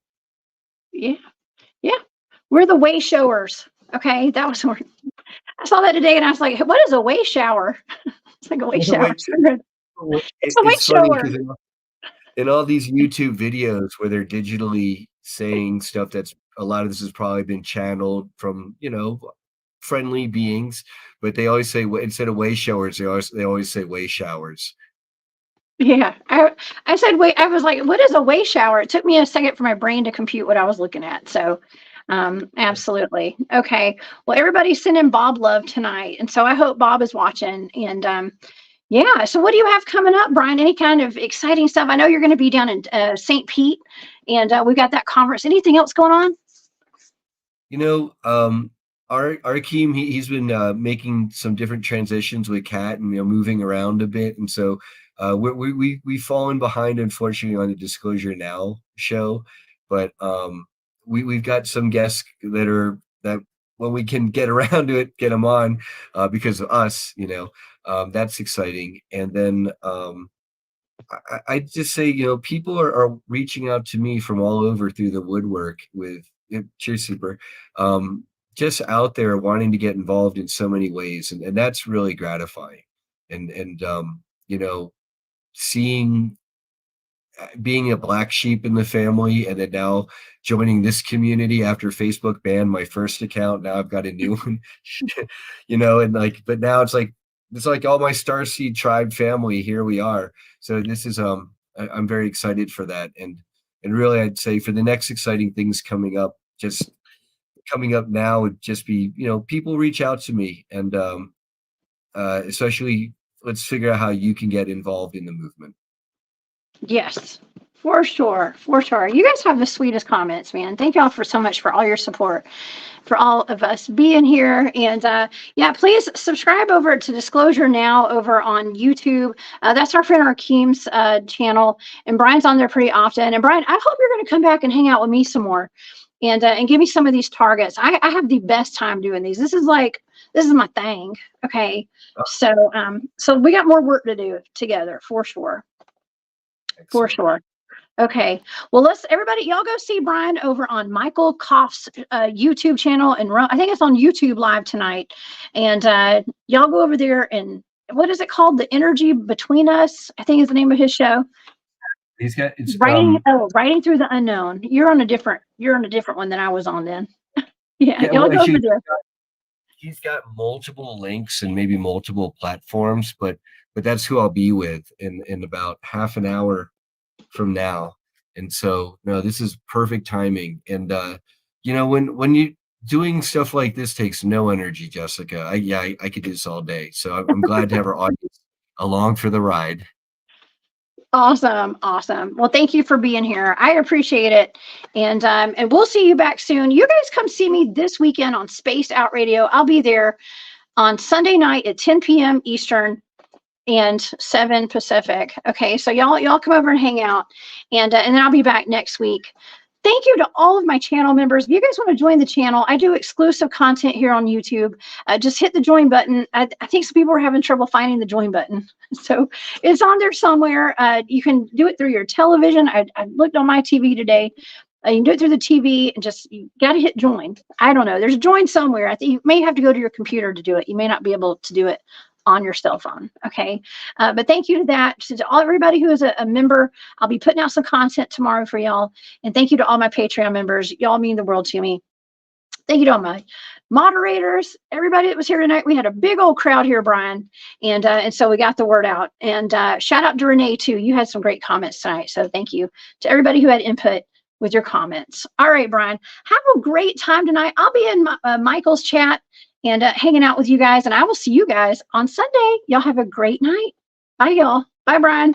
Yeah, yeah, we're the way showers. Okay, that was I saw that today and I was like, what is a way shower? It's like a way shower. Wait, It's a way it's funny shower. because in all these YouTube videos where they're digitally saying stuff, that's a lot of this has probably been channeled from, friendly beings, but they always say, instead of way showers, they always say way showers. Yeah. I said, wait, I was like, what is a way shower? It took me a second for my brain to compute what I was looking at. So, absolutely. Okay. Well, everybody's sending Bob love tonight. And so I hope Bob is watching. And, yeah. So what do you have coming up, Brian? Any kind of exciting stuff? I know you're going to be down in St. Pete, and we've got that conference. Anything else going on? You know, our Akeem, he's been making some different transitions with Cat and moving around a bit, and so we've fallen behind, unfortunately, on the Disclosure Now show, but we've got some guests that when we can get around to it, get them on because of us, that's exciting. And then I just say, people are reaching out to me from all over through the woodwork with cheers, super, just out there wanting to get involved in so many ways, and that's really gratifying. And seeing being a black sheep in the family, and then now joining this community after Facebook banned my first account. Now I've got a new one, and but now it's like all my Starseed tribe family. Here we are. So this is I'm very excited for that, and really I'd say for the next exciting things coming up, just coming up now would just be people reach out to me, and especially let's figure out how you can get involved in the movement. Yes, for sure. For sure. You guys have the sweetest comments, man. Thank y'all for so much for all your support, for all of us being here. And yeah, please subscribe over to Disclosure Now over on YouTube. That's our friend Akeem's channel. And Brian's on there pretty often. And Brian, I hope you're going to come back and hang out with me some more and give me some of these targets. I have the best time doing these. This is my thing. Okay. So we got more work to do together for sure. Excellent. For sure. Okay. Well, everybody, y'all go see Brian over on Michael Koff's YouTube channel. And I think it's on YouTube Live tonight. And y'all go over there and what is it called? The Energy Between Us, I think is the name of his show. He's got it's Writing Through the Unknown. You're on a different one than I was on then. Yeah, y'all go over there. He's got multiple links and maybe multiple platforms, but that's who I'll be with in about half an hour from now. And so, no, this is perfect timing. And when you doing stuff like this takes no energy, Jessica. I could do this all day. So I'm glad to have our audience along for the ride. Awesome. Well, thank you for being here. I appreciate it. And we'll see you back soon. You guys come see me this weekend on Spaced Out Radio. I'll be there on Sunday night at 10 p.m. Eastern and 7 Pacific. Okay, so y'all come over and hang out, and then I'll be back next week. Thank you to all of my channel members. If you guys want to join the channel, I do exclusive content here on YouTube. Just hit the join button. I think some people are having trouble finding the join button. So it's on there somewhere. You can do it through your television. I looked on my TV today. You can do it through the TV and you got to hit join. I don't know. There's join somewhere. I think you may have to go to your computer to do it. You may not be able to do it on your cell phone. Okay. But thank you to that. To everybody who is a member, I'll be putting out some content tomorrow for y'all. And thank you to all my Patreon members. Y'all mean the world to me. Thank you to all my moderators, everybody that was here tonight. We had a big old crowd here, Brian. And so we got the word out. And shout out to Renee too. You had some great comments tonight. So thank you to everybody who had input with your comments. All right, Brian, have a great time tonight. I'll be in Michael's chat and hanging out with you guys. And I will see you guys on Sunday. Y'all have a great night. Bye, y'all. Bye, Brian.